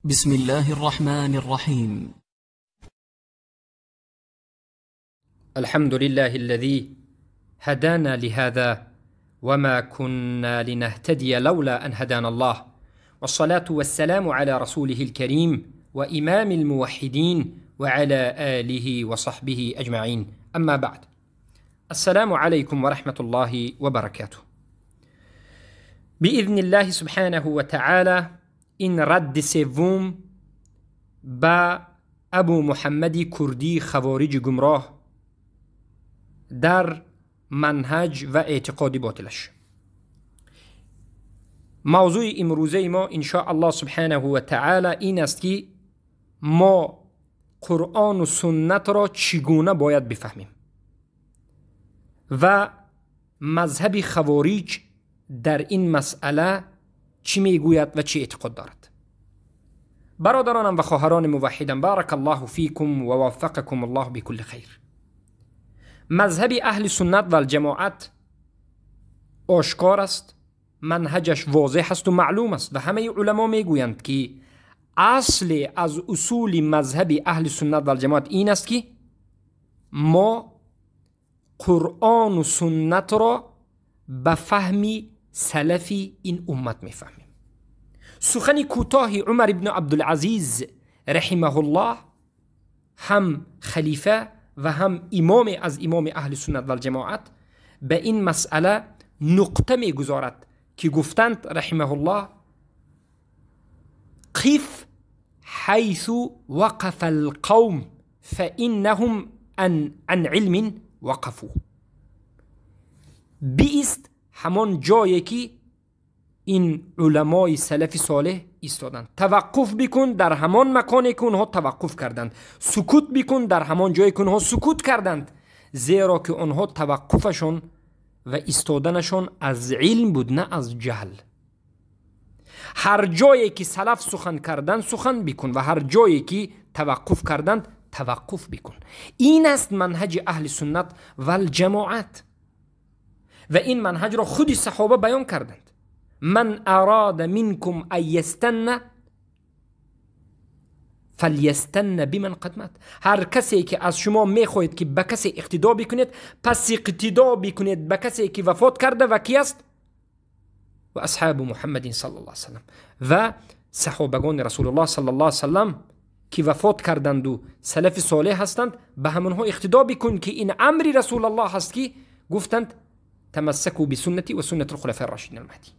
بسم الله الرحمن الرحيم. الحمد لله الذي هدانا لهذا وما كنا لنهتدي لولا أن هدانا الله، والصلاة والسلام على رسوله الكريم وإمام الموحدين وعلى آله وصحبه أجمعين، أما بعد. السلام عليكم ورحمة الله وبركاته. بإذن الله سبحانه وتعالى این رد سوم با ابو محمد کردی خوارج گمراه در منهج و اعتقاد باطلش. موضوع امروزه ما ان شاء الله سبحانه و تعالی این است که ما قرآن و سنت را چگونه باید بفهمیم و مذهب خوارج در این مسئله چی میگوید و چی اعتقاد دارد. برادرانم و خواهران موحدم، بارک الله فیکم و وفقکم الله بكل خیر. مذهب اهل سنت و الجماعت آشکار است، منهجش واضح است و معلوم است و همه علما میگویند که اصل از اصول مذهب اهل سنت و الجماعت این است که ما قرآن و سنت را به فهمی سلفی این امت میفهمیم. سخن کوتاه عمر ابن عبدالعزیز رحمه الله، هم خلیفه و هم امام از امام اهل سنت و الجماعت، به این مسئله نقطه میگذارد که گفتند رحمه الله: قف حيث وقف القوم فإنهم عن علم وقفوا. بیست همان جایی که این علمای سلف صالح ایستادند. توقف بکن در همان مکانی که اونها توقف کردند، سکوت بکن در همان جایی که اونها سکوت کردند، زیرا که اونها توقفشون و ایستادنشون از علم بود، نه از جهل. هر جایی که سلف سخن کردند سخن بکن و هر جایی که توقف کردند توقف بکن. این است منهج اهل سنت و الجماعت و این منهج را خودی صحابه بیان کردند. من اراد منکم ان یستن فلیستن بمن قدمت. هر کسی که از شما میخواهید که به کسی اقتدا بکنید، پس اقتدا بکنید به کسی که وفات کرده و کی است؟ و اصحاب محمد صلی الله علیه وسلم و صحابگان رسول الله صلی الله علیه وسلم که وفات کردند و سلف صالح هستند، به همونها اقتدا بکن که این امر رسول الله هست که گفتند تمسکوا بسنتی و سنت الخلفاء الراشدین المهدیین.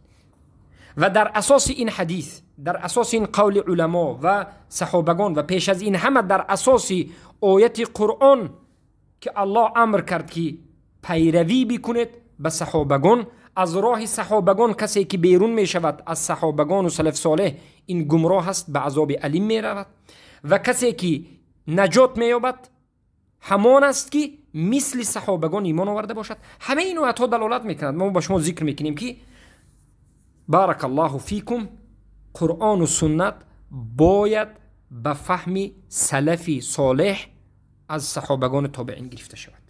و در اساس این حدیث، در اساس این قول علما و صحابگان و پیش از این همه در اساس آیت قرآن که الله امر کرد که پیروی بکنید به صحابگان، از راه صحابگان کسی که بیرون می شود از صحابگان و سلف صالح این گمراه است، به عذاب علیم می رود، و کسی که نجات می یابد همان است که مثل صحابگان ایمان آورده باشد. همه این آیات ها دلالت میکنند. ما با شما ذکر میکنیم که بارک الله فیکم، قرآن و سنت باید به فهم سلفی صالح از صحابگان تابعین گرفته شود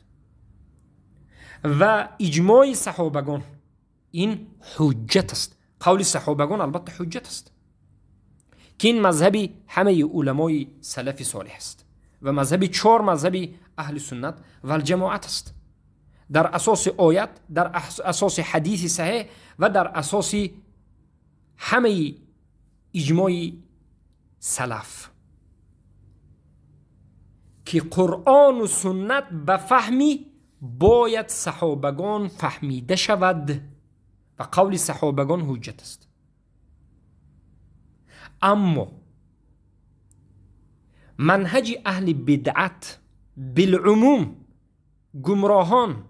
و اجماع صحابگان این حجت است. قول صحابگان البته حجت است که این مذهبی همه علمای سلفی صالح است و مذهبی 4 مذهبی اهل سنت و الجماعت است، در اساس آیت، در اساس حدیث صحیح و در اساس همه اجماع سلف که قرآن و سنت به فهمی باید صحابگان فهمیده شود و قول صحابگان حجت است. اما منهج اهل بدعت بالعموم، گمراهان،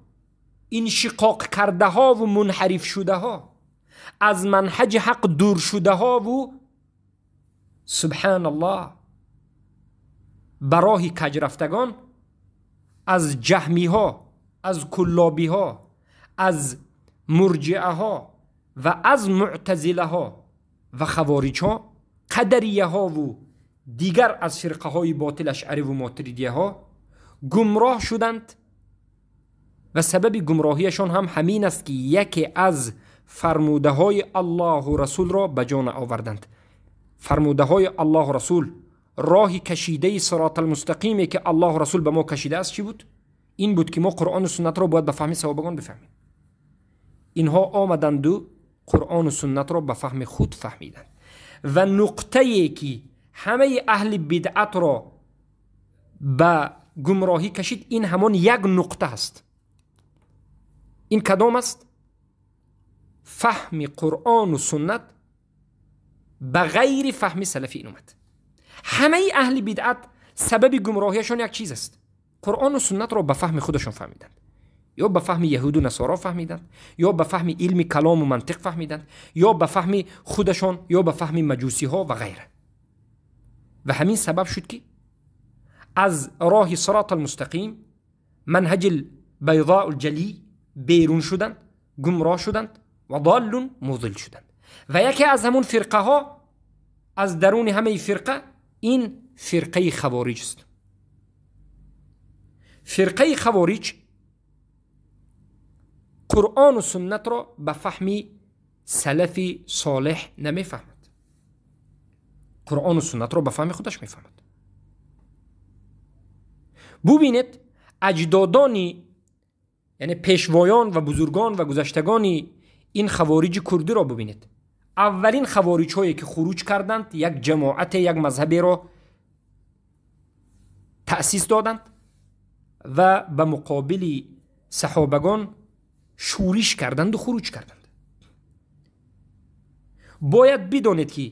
انشقاق کرده ها و منحرف شده ها، از منهج حق دور شده ها و سبحان الله براه کج رفتگان، از جهمی ها، از کلابی ها، از مرجعه ها و از معتزله ها و خوارج ها، قدریه ها و دیگر از فرقه های باطل اشعری و ماتریدیه ها گمراه شدند و سبب گمراهیشان هم همین است که یکی از فرموده های الله و رسول را به جا آوردند. فرموده های الله و رسول، راهی کشیده صراط المستقیمی که الله و رسول به ما کشیده است چی بود؟ این بود که ما قرآن و سنت را باید به فهم صحابگان بفهمیم. اینها آمدند و قرآن و سنت را به فهم خود فهمیدند و نقطه‌ای که همه اهل بدعت را به گمراهی کشید این همان یک نقطه است. این کدام است؟ فهم قرآن و سنت به غیر فهم سلفی این اومد. همه اهل بدعت سبب گمراهیشون یک چیز است، قرآن و سنت را به فهم خودشون فهمیدند، یا به فهم یهود و نصارا فهمیدند، یا به فهم علم کلام و منطق فهمیدند، یا به فهم خودشون، یا به فهم مجوسی ها و غیره. و همین سبب شد که از راه صراط المستقیم، منهج البیضاء الجلی بیرون شدند، گمراه شدند و ضال مضل شدند. و یکی از همون فرقه ها، از درون همه فرقه، این فرقه خوارج است. فرقه خوارج قرآن و سنت را به فهم سلف صالح نمیفهمد، قرآن و سنت را به فهم خودش میفهمد. ببینید اجدادانی، یعنی پیشوایان و بزرگان و گذشتگان این خوارج کردی را ببینید. اولین خوارج هایی که خروج کردند یک جماعت، یک مذهبی را تأسیس دادند و به مقابل صحابگان شورش کردند و خروج کردند. باید بدانید که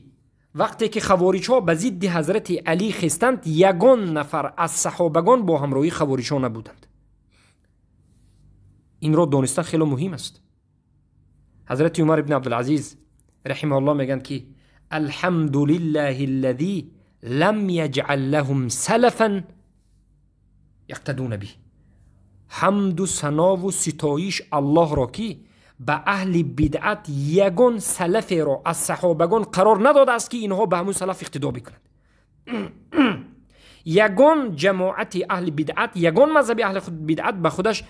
وقتی که خوارج ها به ضد حضرت علی خستند، یگان نفر از صحابگان با همراهی خوارج ها نبودند. این را دانستن خیلی مهم است. حضرت عمر ابن عبدالعزیز رحمه الله میگن که الحمد لله الذي لم يجعل لهم سلفا یقتدون به. حمد و ثنا و ستایش الله را که به اهل بدعت یگان سلف را از صحابگان قرار نداده است که اینها به همون سلف اقتدا بکنند. یگان جماعت اهل بدعت، یگان مذهب اهل بدعت به خودش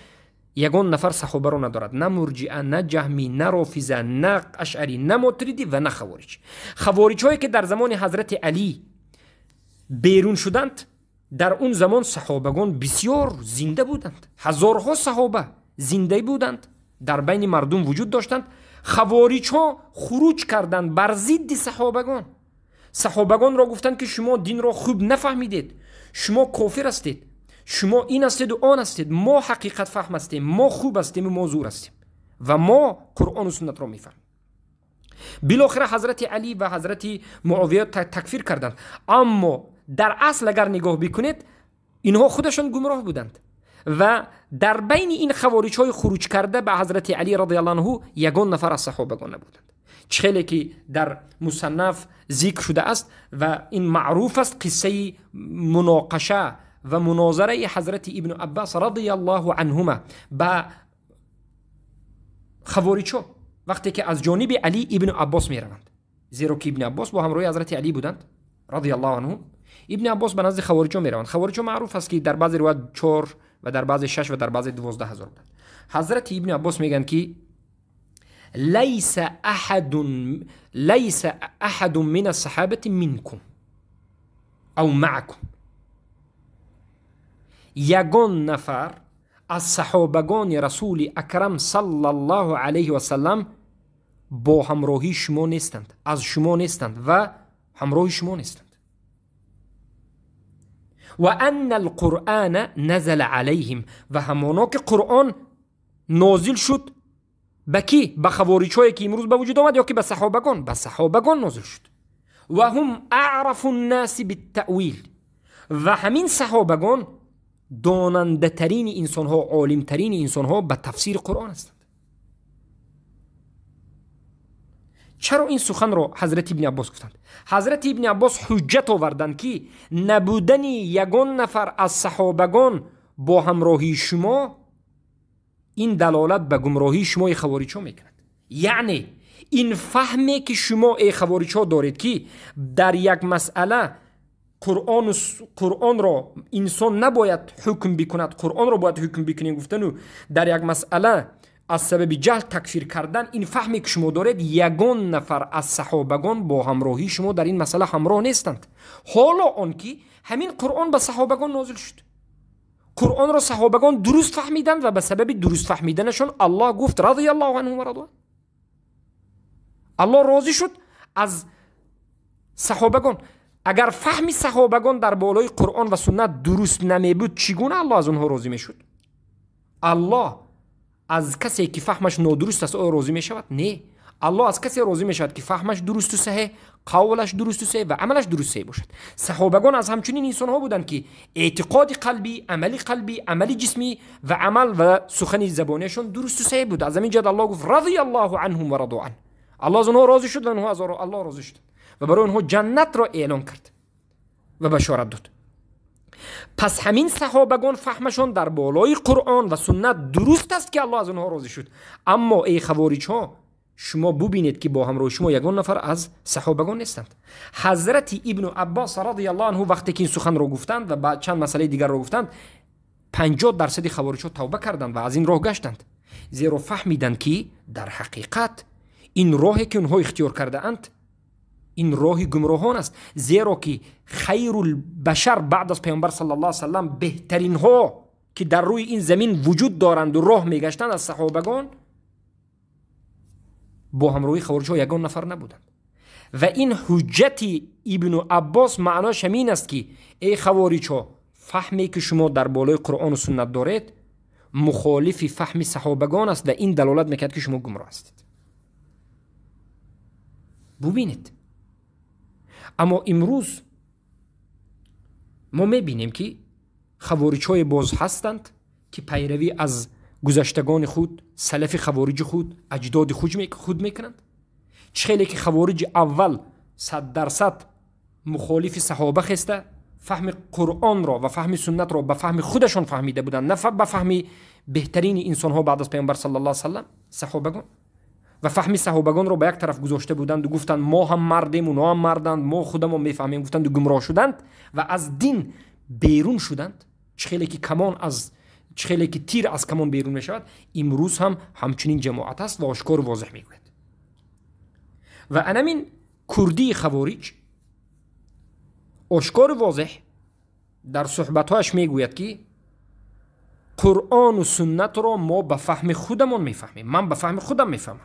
یگان نفر صحابه را ندارد، نه مرجئه، نه جهمی، نه رافضه، نه اشعری، نه ماتریدی و نه خوارج. خوارج هایی که در زمان حضرت علی بیرون شدند، در اون زمان صحابگان بسیار زنده بودند، هزارها صحابه زنده بودند، در بین مردم وجود داشتند. خوارج ها خروج کردند بر ضد صحابگان. صحابگان را گفتند که شما دین را خوب نفهمیدید، شما کافر هستید، شما این هستید و آن هستید، ما حقیقت فهم هستیم، ما خوب هستیم و ما زور هستیم و ما قرآن و سنت را میفهمیم. بالاخره حضرت علی و حضرت معاویه تکفیر کردند، اما در اصل اگر نگاه بکنید اینها خودشان گمراه بودند و در بین این خوارج های خروج کرده به حضرت علی رضی الله عنه یگان نفر از صحابگان نبودند. چخیلی که در مصنف ذکر شده است و این معروف است، قصه مناقشه و مناظره حضرت ابن عباس رضی الله عنهما با خوارج ها وقتی که از جانب علی ابن عباس می روند، زیرا که ابن عباس با همراه حضرت علی بودند رضی الله عنه. ابن عباس به نزد خوارج ها می روند. خوارج ها معروف است که در بعضی روایت 4 و در بعضی 6 و در بعضی 12,000 بودند. حضرت ابن عباس میگن که لیس احد من الصحابه منکم او معکم. یگان نفر از صحابگان رسول اکرم صلی الله علیه و سلم با همراهی شما نیستند، از شما نیستند و همراه شما نیستند. و ان القرآن نزل علیهم، و همانا که قرآن نازل شد به کی؟ به خوارج هایی که امروز به وجود آمد یا که به صحابگان؟ به صحابگان نازل شد. و هم اعرف الناس بالتأویل، و همین صحابگان داننده ترین انسان ها، عالم ترین انسان ها به تفسیر قرآن هستند. چرا این سخن را حضرت ابن عباس گفتند؟ حضرت ابن عباس حجت آوردند که نبودن یگان نفر از صحابگان با همراهی شما این دلالت به گمراهی شما ای خوارج ها میکند. یعنی این فهمی که شما ای خوارج ها دارید که در یک مسئله قرآن را انسان نباید حکم بکند، قرآن را باید حکم بکنید، گفتن در یک مسئله از سبب جهل تکفیر کردن، این فهمی که شما دارید یگان نفر از صحابگان با همراهی شما در این مسئله همراه نیستند. حالا آن که همین قرآن به صحابگان نازل شد، قرآن را صحابگان درست فهمیدند و به سبب درست فهمیدنشون الله گفت رضی الله عنهم و رضوا. الله راضی شد از صحابگان. اگر فهمی صحابگان در بالای قرآن و سنت درست نمی بود، چگونه الله از اونها راضی می شد؟ الله از کسی که فهمش نادرست است او راضی می شود؟ نه. الله از کسی راضی می شود که فهمش درست و صحیح، قولش درست و صحیح و عملش درست صحیح باشد. صحابگان از همچنین انسان ها بودند که اعتقاد قلبی، عملی جسمی و عمل و سخن زبانشون درست و صحیح بود. از همین جهت الله گفت رضی الله عنهم و رضوا عنه. الله از اونها راضی شد و اونها از الله راضی شد و برای اونها جنت را اعلان کرد و بشارت داد. پس همین صحابگان فهمشون در بالای قرآن و سنت درست است که الله از اونها راضی شد. اما ای خوارج ها، شما ببینید که با همراه شما یگان نفر از صحابگان نیستند. حضرت ابن عباس رضی الله عنه وقتی که این سخن را گفتند و بعد چند مسئله دیگر را گفتند، 50% خوارج ها توبه کردند و از این راه گشتند، زیرا فهمیدند که در حقیقت این راهی که اونها اختیار کرده اند این راه گمراهان است. زیرا که خیر البشر بعد از پیامبر صلی الله علیه و سلم، بهترین ها که در روی این زمین وجود دارند و راه میگشتند از صحابگان، با همراهی خوارج ها یگان نفر نبودند. و این حجت ابن عباس معناش همین است که ای خوارج ها، فهمی که شما در بالای قرآن و سنت دارید مخالف فهم صحابگان است و این دلالت میکرد که شما گمراه هستید. ببینید، اما امروز ما میبینیم که خوارج های باز هستند که پیروی از گذشتگان خود، سلف خوارج خود، اجداد خود میکنند. خیلی که خوارج اول 100% مخالف صحابه خسته، فهم قرآن را و فهم سنت را به فهم خودشان فهمیده بودند، نه به فهم بهترین انسان ها بعد از پیامبر صلی الله علیه و سلم، صحابگان. و فهمی صحابگان رو به یک طرف گذاشته بودند و گفتند ما هم مردیم و اونا هم مردند، ما خودمون میفهمیم، گفتند و گمراه شدند و از دین بیرون شدند. خیلی که خیلی که تیر از کمان بیرون میشود، امروز هم همچنین جماعت است و آشکار و واضح میگوید. و انمین کردی خوارج آشکار و واضح در صحبتهایش میگوید که قرآن و سنت را ما به فهم خودمون میفهمیم، من به فهم خودم میفهمم.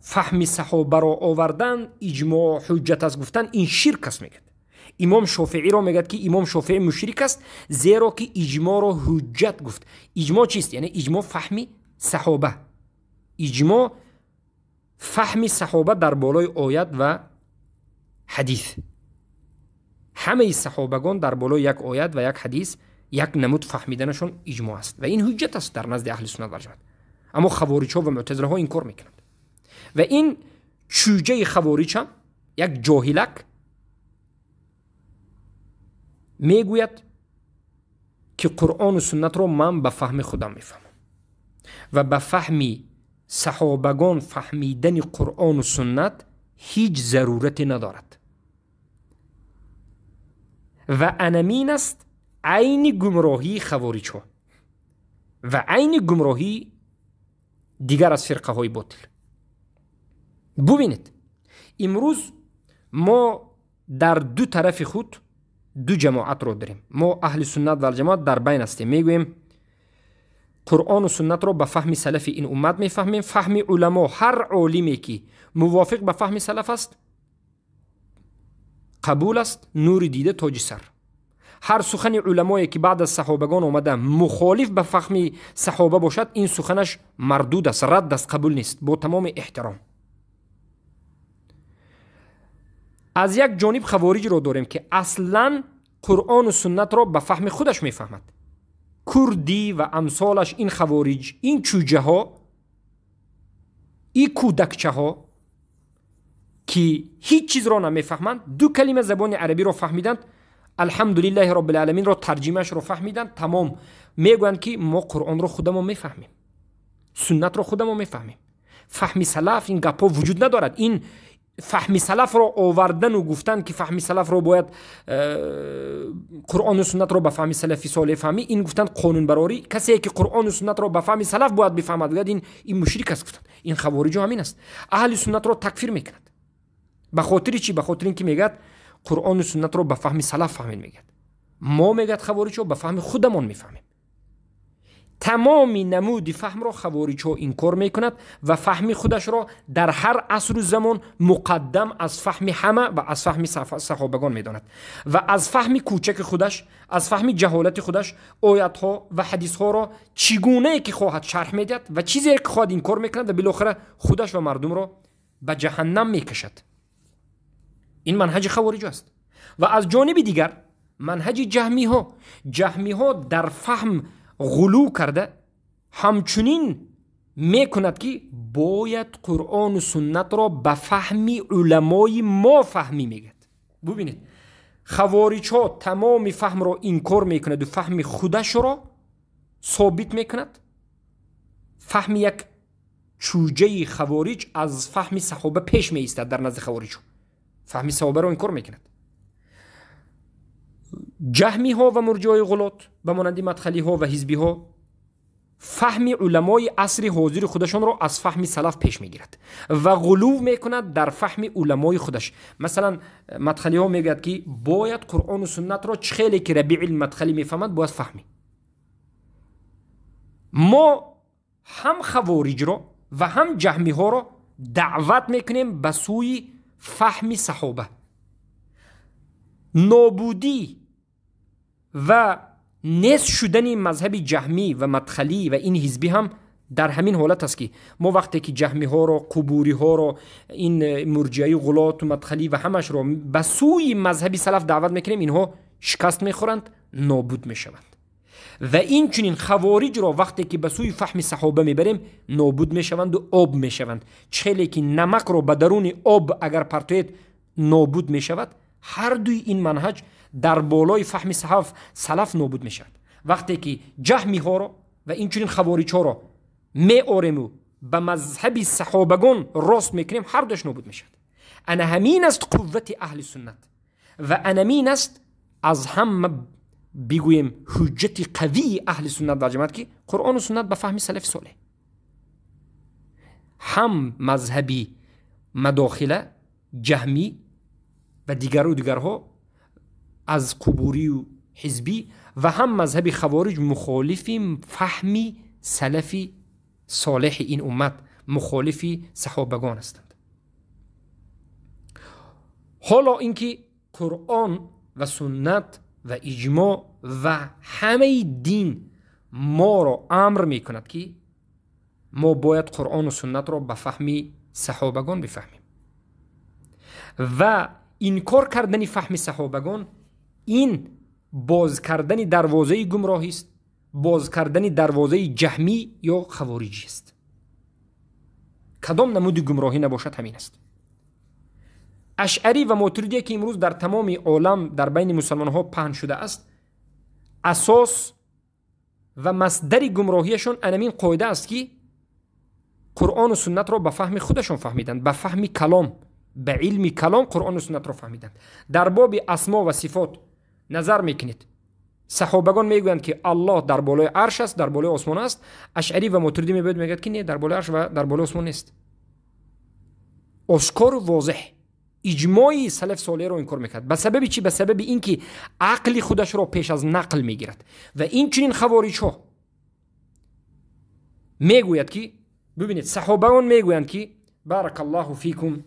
فهم صحابه را آوردن، اجماع حجت از گفتن، این شرک است میگه. امام شافعی را میگه که امام شافعی مشرک است، زیرا که اجماع را حجت گفت. اجماع چیست؟ یعنی اجماع فهمی صحابه، اجماع فهمی صحابه در بالای آیت و حدیث. همه صحابگان در بالای یک آیت و یک حدیث یک نمود فهمیدنشون اجماع است و این حجت است در نزد اهل سنت و جماعت. اما خوارج ها و معتزله ها این کار میکنند و این چوجه خوارج هم یک جاهلک میگوید که قرآن و سنت رو من به فهم خودم میفهمم و به فهمی صحابگان فهمیدن قرآن و سنت هیچ ضرورتی ندارد و انمین است عین گمراهی خوارج ها و عین گمراهی دیگر از فرقه های باطل. ببینید، امروز ما در دو طرف خود دو جماعت رو داریم. ما اهل سنت و جماعت در بین هستیم، میگویم قرآن و سنت رو به فهم سلف این امت میفهمیم. فهم علما، هر عالمی که موافق به فهم سلف است قبول است، نور دیده تاج سر. هر سخن علمایی که بعد از صحابگان آمده مخالف به فهم صحابه باشد، این سخنش مردود است، رد است، قبول نیست، با تمام احترام. از یک جانب خوارج رو داریم که اصلا قرآن و سنت رو به فهم خودش میفهمد. کردی و امثالش، این خوارج، این چوجه ها، این کودکچه ها که هیچ چیز را نمیفهمند، دو کلمه زبان عربی رو فهمیدند، الحمدلله رب العالمین رو ترجمهش رو فهمیدند، تمام میگویند که ما قرآن رو خودمون میفهمیم، سنت رو خودمون میفهمیم. فهم سلف این گپا وجود ندارد. این فهم سلف رو آوردن و گفتن که فهم سلف رو باید قرآن و سنت رو به فهم سلفی صالح فهمی، این گفتن قانون براری. کسی که قرآن و سنت رو به فهم سلف باید بفهمد بگید این مشرک است. گفتن این خوارج همین است. اهل سنت رو تکفیر میکند. به خاطر چی؟ به خاطر اینکه میگد قرآن و سنت رو به فهم سلف فهمید. میگد ما میگد خوارج رو به فهم خودمون میفهمیم. تمامی نمودی فهم را خوارج ها انکار میکند و فهم خودش را در هر عصر و زمان مقدم از فهم همه و از فهم صحابگان میداند و از فهم کوچک خودش، از فهم جهالت خودش آیات ها و حدیث ها را چگونه که خواهد شرح میدهد و چیزی که خواهد انکار میکند و بالاخره خودش و مردم را به جهنم میکشد. این منهج خوارج است. و از جانب دیگر منهج جهمی ها در فهم غلو کرده همچنین میکند که باید قرآن و سنت را به فهم علمای ما فهمی میگد. ببینید خوارج ها تمام فهم را انکار میکند و فهم خودش را ثابت میکند. فهم یک چوجه خوارج از فهم صحابه پیش میایستد. در نزد خوارج ها فهم صحابه را انکار میکند. جهمی ها و مرجئه غلات به مانند مدخلی ها و حزبی ها فهم علمای عصر حاضر خودشان را از فهم سلف پیش میگیرد و غلو میکند در فهم علمای خودش. مثلا مدخلی ها میگوید که باید قرآن و سنت را چخیلی که ربیع المدخلی میفهمد باید فهمی. ما هم خوارج را و هم جهمی ها را دعوت میکنیم به سوی فهم صحابه. نابودی و نیست شدن مذهب جهمی و مدخلی و این حزبی هم در همین حالت است که ما وقتی که جهمی ها را، قبوری ها را، این مرجئه غلات و مدخلی و همش را به سوی مذهب سلف دعوت میکنیم، اینها شکست میخورند، نابود میشوند. و این چنین خوارج را وقتی که به سوی فهم صحابه میبریم نابود میشوند و آب میشوند. چخیلی که نمک را به درون آب اگر پرتوید نابود میشود. هر دوی این منهج در بالای فهم سلف نابود می شود. وقتی که جهمی ها را و این چنین خوارج ها را می آریم و به مذهب صحابگان راست میکنیم، هر دوش نابود می شود. انا همین است قوت اهل سنت و انا همین است از هم بگویم حجت قوی اهل سنت و جماعت که قرآن و سنت به فهم سلف صالح. هم مذهبی مداخله جهمی و دیگرها از قبوری و حزبی و هم مذهب خوارج مخالفی فهمی سلفی صالح این امت، مخالفی صحابگان هستند. حالا اینکه قرآن و سنت و اجماع و همه دین ما را امر میکند که ما باید قرآن و سنت را به فهمی صحابگان بفهمیم و انکار کردن فهم صحابگان این باز کردن دروازه گمراهی است، باز کردن دروازه جهمی یا خوارجی است. کدام نمود گمراهی نباشد همین است. اشعری و ماتریدی که امروز در تمام عالم در بین مسلمان ها پهن شده است، اساس و مصدر گمراهیشون انمین قاعده است که قرآن و سنت را به فهم خودشون فهمیدند، به فهم کلام، به علم کلام قرآن و سنت را فهمیدند. در باب اسما و صفات نظر میکنید، صحابگان میگویند که الله در بالای عرش است، در بالای آسمان است. اشعری و ماتریدی میگویند که نه، در بالای عرش و در بالای آسمان نیست. آشکار و واضح اجماعی سلف صالح را انکار میکرد. به سبب چی؟ به سبب اینکه عقل خودش را پیش از نقل میگیرد. و این چنین خوارج ها میگوید که ببینید صحابگان میگویند که بارک الله فیکم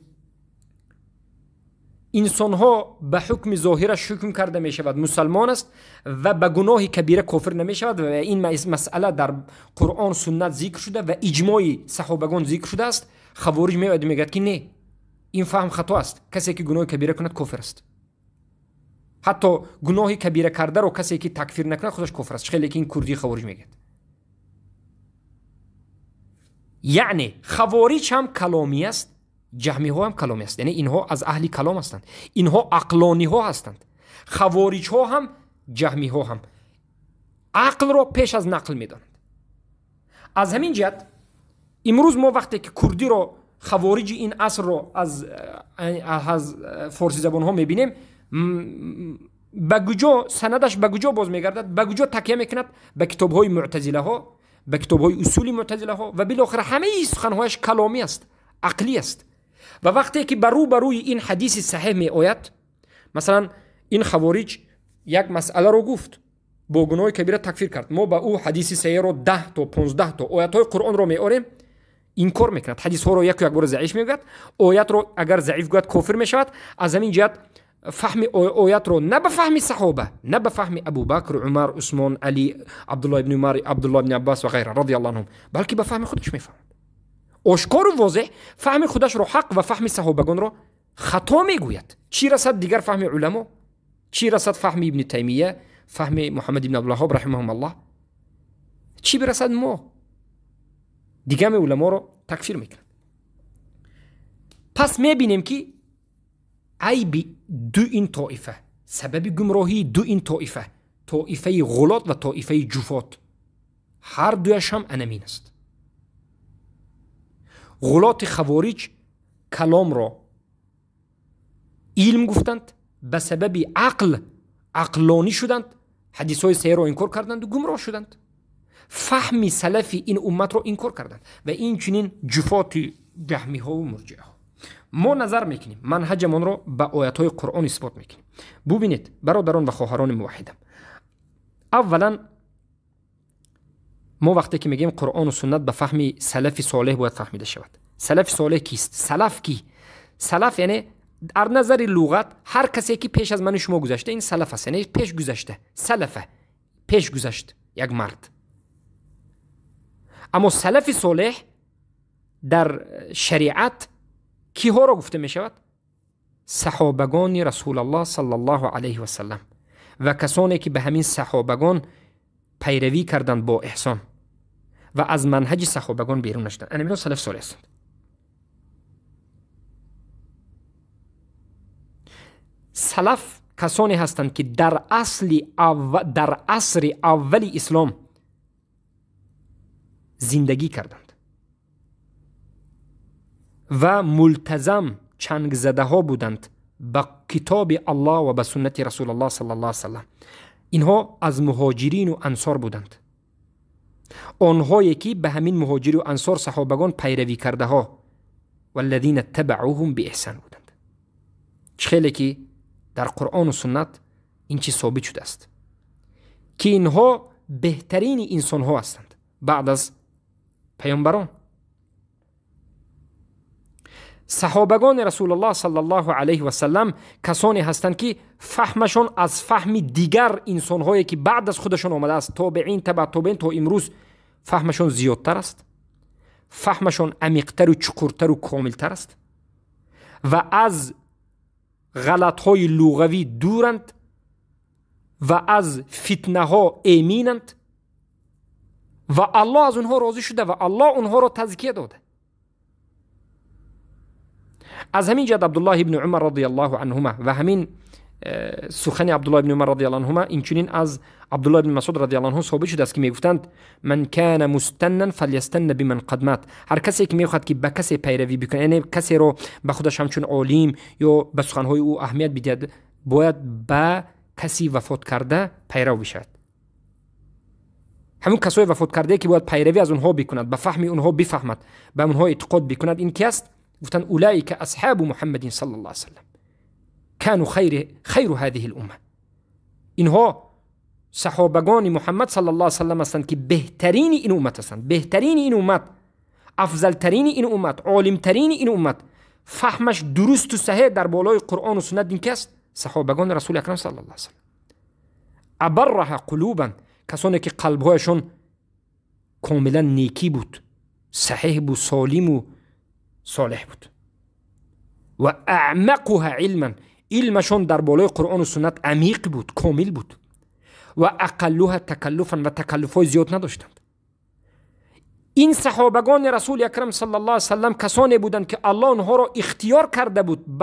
انسان ها به حکم ظاهرش حکم کرده می شود مسلمان است و به گناه کبیره کافر نمی شود و این مسئله در قرآن سنت ذکر شده و اجماع صحابگان ذکر شده است. خوارج میگوید که نه، این فهم خطا است. کسی که گناه کبیره کند کافر است. حتی گناه کبیره کرده رو کسی که تکفیر نکند خودش کافر است. خیلی که این کردی خوارج میگه. یعنی خوارج هم کلامی است، جهمی ها هم کلامی است. یعنی اینها از اهل کلام هستند، اینها عقلانی ها هستند. خوارج ها هم جهمی ها هم عقل را پیش از نقل میدانند. از همین جهت امروز ما وقتی که کردی را خوارج این عصر رو از فارسی زبان ها میبینیم، بگوجا سندش بگوجا باز میگردد، بگوجا تکیه میکند به کتاب های معتزله ها، به کتاب های اصول معتزله ها، و بالاخره همه سخن هایش کلامی است، عقلی است. و وقتی که بروی این حدیث صحیح می آید، مثلا این خوارج یک مسئله رو گفت، با گناه کبیره تکفیر کرد، ما با او حدیث صحیح رو 10 تا 15 تا آیات های قرآن رو میاریم، اینکار میکند، حدیث ها رو یک بار ضعیف میگوید، آیات رو اگر ضعیف گوید کافر میشود. از همین جهت فهم آیات رو نه به فهم صحابه، نه به فهم ابوبکر، عمر، عثمان، علی، عبدالله ابن عمر، عبدالله ابن عباس و غیره رضی الله عنهم، بلکه به فهم خودش میفهمد، آشکار و واضح فهم خودش رو حق و فهم صحابگان رو خطا میگوید. چی رسد دیگر فهم علما، چی رسد فهم ابن تیمیه، فهم محمد ابن عبدالوهاب رحمهم الله، چی برسد ما دیگه می علما رو تکفیر میکنن. پس میبینیم که عیب دو این طائفه، سبب گمراهی دو این طائفه، طائفه غلات و طائفه جفات، هر دویش هم انمین است. غلات خوارج کلام را علم گفتند، به سبب عقلانی شدند، حدیث های صحیح را انکار کردند و گمراه شدند، فهم سلفی این امت را انکار کردند، و این چنین جفات جهمی ها و مرجعه ها. ما نظر میکنیم، منهجمون رو به آیات های قرآن اثبات میکنیم. ببینید برادران و خواهران موحدم، اولا ما وقتی که میگیم قرآن و سنت به فهم سلف صالح باید فهمیده شود. سلف صالح کیست؟ سلف کی؟ سلف یعنی در نظر لغت هر کسی که پیش از من و شما گذشته این سلف است، یعنی پیش گذشته. سلفه پیش گذشت یک مرد. اما سلف صالح در شریعت کی ها را گفته می شود؟ صحابگان رسول الله صلی الله علیه و سلم و کسانی که به همین صحابگان پیروی کردند با احسان و از منهج صحابگان بیرون نشدند، یعنی سلف صالح هستند. سلف کسانی هستند که در عصر اول اسلام زندگی کردند و ملتزم چنگ زده ها بودند به کتاب الله و به سنت رسول الله صلی الله علیه و سلم. اینها از مهاجرین و انصار بودند، آنهایی که به همین مهاجر و انصار صحابگان پیروی کرده ها والذین اتبعوهم باحسان بودند. خیلی که در قرآن و سنت این چیز ثابت شده است که اینها بهترین انسان ها هستند بعد از پیامبران. صحابگان رسول الله صلی الله علیه و سلم کسانی هستند که فهمشون از فهم دیگر انسان هایی که بعد از خودشون آمده است، تابعین، تبع تابعین تا امروز، فهمشون زیادتر است، فهمشون عمیق‌تر و چکورتر و کاملتر است و از غلط‌های لغوی دورند و از فتنه ها امینند و الله از اونها راضی شده و الله اونها را تزکیه داده. از همین جد عبدالله ابن عمر رضی الله عنهما و همین سخن عبدالله ابن عمر رضی الله عنهما اینچنین از عبدالله ابن مسعود رضی الله عنه ثابت شده است که میگفتند من کان مستنا فلیستن بمن قد مات. هر کسی که میخواد که به کسی پیروی بکنه، یعنی کسی رو به خودش همچون عالم یا به سخنهای او اهمیت بدهد، باید به کسی وفات کرده پیرو بشود. همون کسای وفات کرده که باید پیروی از اونها بکند، به فهم اونها بفهمد، به اونها اعتقاد بکند. این کی است؟ گفتن اولئک اصحاب محمد صلی الله علیه و سلم كانوا خیر هذه الامه. اینها صحابگان محمد صلی الله علیه و سلم هستند که بهترین این امت هستند، بهترین این امت، افضلترین این امت، عالمترین این امت، فهمش درست و صحیح در بالای قرآن و سنت. این کی است؟ صحابگان رسول اکرم صلی الله علیه و سلم. ابرها قلوبا، کسانی که قلبهایشون کاملا نیکی بود، صحیح بود، سالم و صالح بود. و اعمقها علما، علمشون در بالای قرآن و سنت عمیق بود، کامل بود. و اقلها تکلفا، و تکلفای زیاد نداشتند. این صحابگان رسول اکرم صلی الله علیه و سلم کسانی بودند که الله اونها را اختیار کرده بود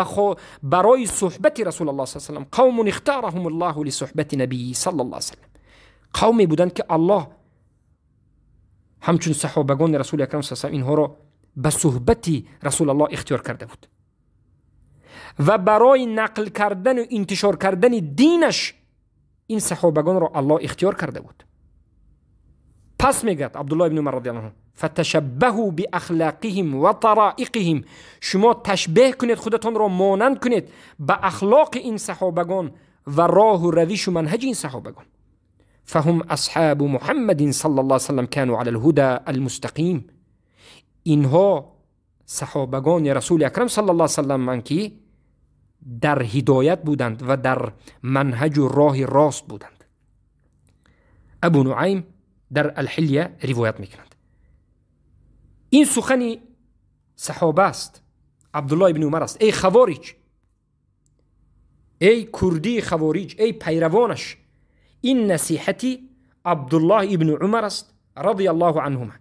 برای صحبت رسول الله صلی الله علیه و سلم. قوم اختارهم الله لصحبت نبی صلی الله علیه و سلم. قومی بودند که الله همچون صحابگان رسول اکرم صلی الله علیه و سلم اینها را به صحبت رسول الله اختیار کرده بود و برای نقل کردن و انتشار کردن دینش این صحابگان را الله اختیار کرده بود. پس میگد عبدالله ابن عمر رضی الله عنه فتشبهوا باخلاقهم و طرائقهم، شما تشبیه کنید، خودتان را مانند کنید به اخلاق این صحابگان و راه و روش و منهج این صحابگان. فهم اصحاب محمد صلی الله علیه وسلم كانوا على الهدى المستقیم، اینها صحابگان رسول اکرم صلی الله علیه وسلم من که در هدایت بودند و در منهج و راه راست بودند. ابو نعیم در الحلیه روایت میکنند. این سخن صحابه است، عبدالله ابن عمر است. ای خوارج، ای کردی خوارج، ای پیروانش، این نصیحتی عبدالله ابن عمر است رضی الله عنهما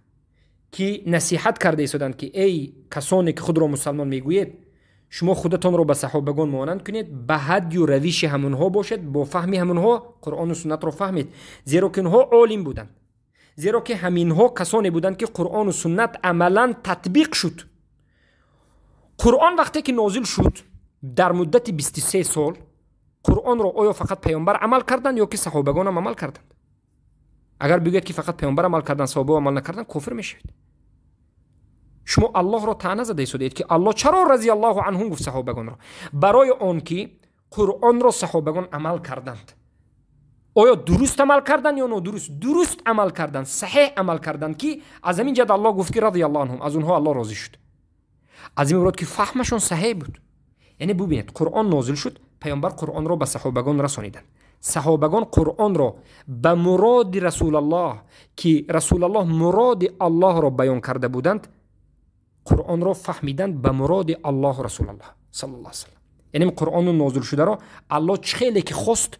که نصیحت کرده ایستادند که ای کسانی که خود را مسلمان میگویید، شما خودتان را به صحابگان مانند کنید، به هدی و روش همونها باشید، با فهم همونها قرآن و سنت را فهمید، زیرا که اینها عالم بودند، زیرا که همینها کسانی بودند که قرآن و سنت عملا تطبیق شد. قرآن وقتی که نازل شد در مدت 23 سال، قرآن را آیا فقط پیامبر عمل کردند یا که صحابگان هم عمل کردند؟ اگر بگید که فقط پیامبر عمل کردند صحابه عمل نکردند، کافر میشید. شما الله را طعنه زده ایستادید که الله چرا رضی الله عنهم گفت صحابگان را؟ برای آن که قرآن را صحابگان عمل کردند. آیا درست عمل کردند یا نادرست؟ درست عمل کردند، صحیح عمل کردند که از همین جد الله گفت که رضی الله عنهم، از اونها الله راضی شد. از این مراد که فهمشون صحیح بود. یعنی ببینید قرآن نازل شد، پیامبر قرآن را به صحابگان رسانیدند. صحابگان قرآن را به مراد رسول الله که رسول الله مراد الله را بیان کرده بودند، قرآن را فهمیدند به مراد الله رسول الله صلی الله علیه وسلم. یعنی قرآن نازل شده را الله چخیلی که خواست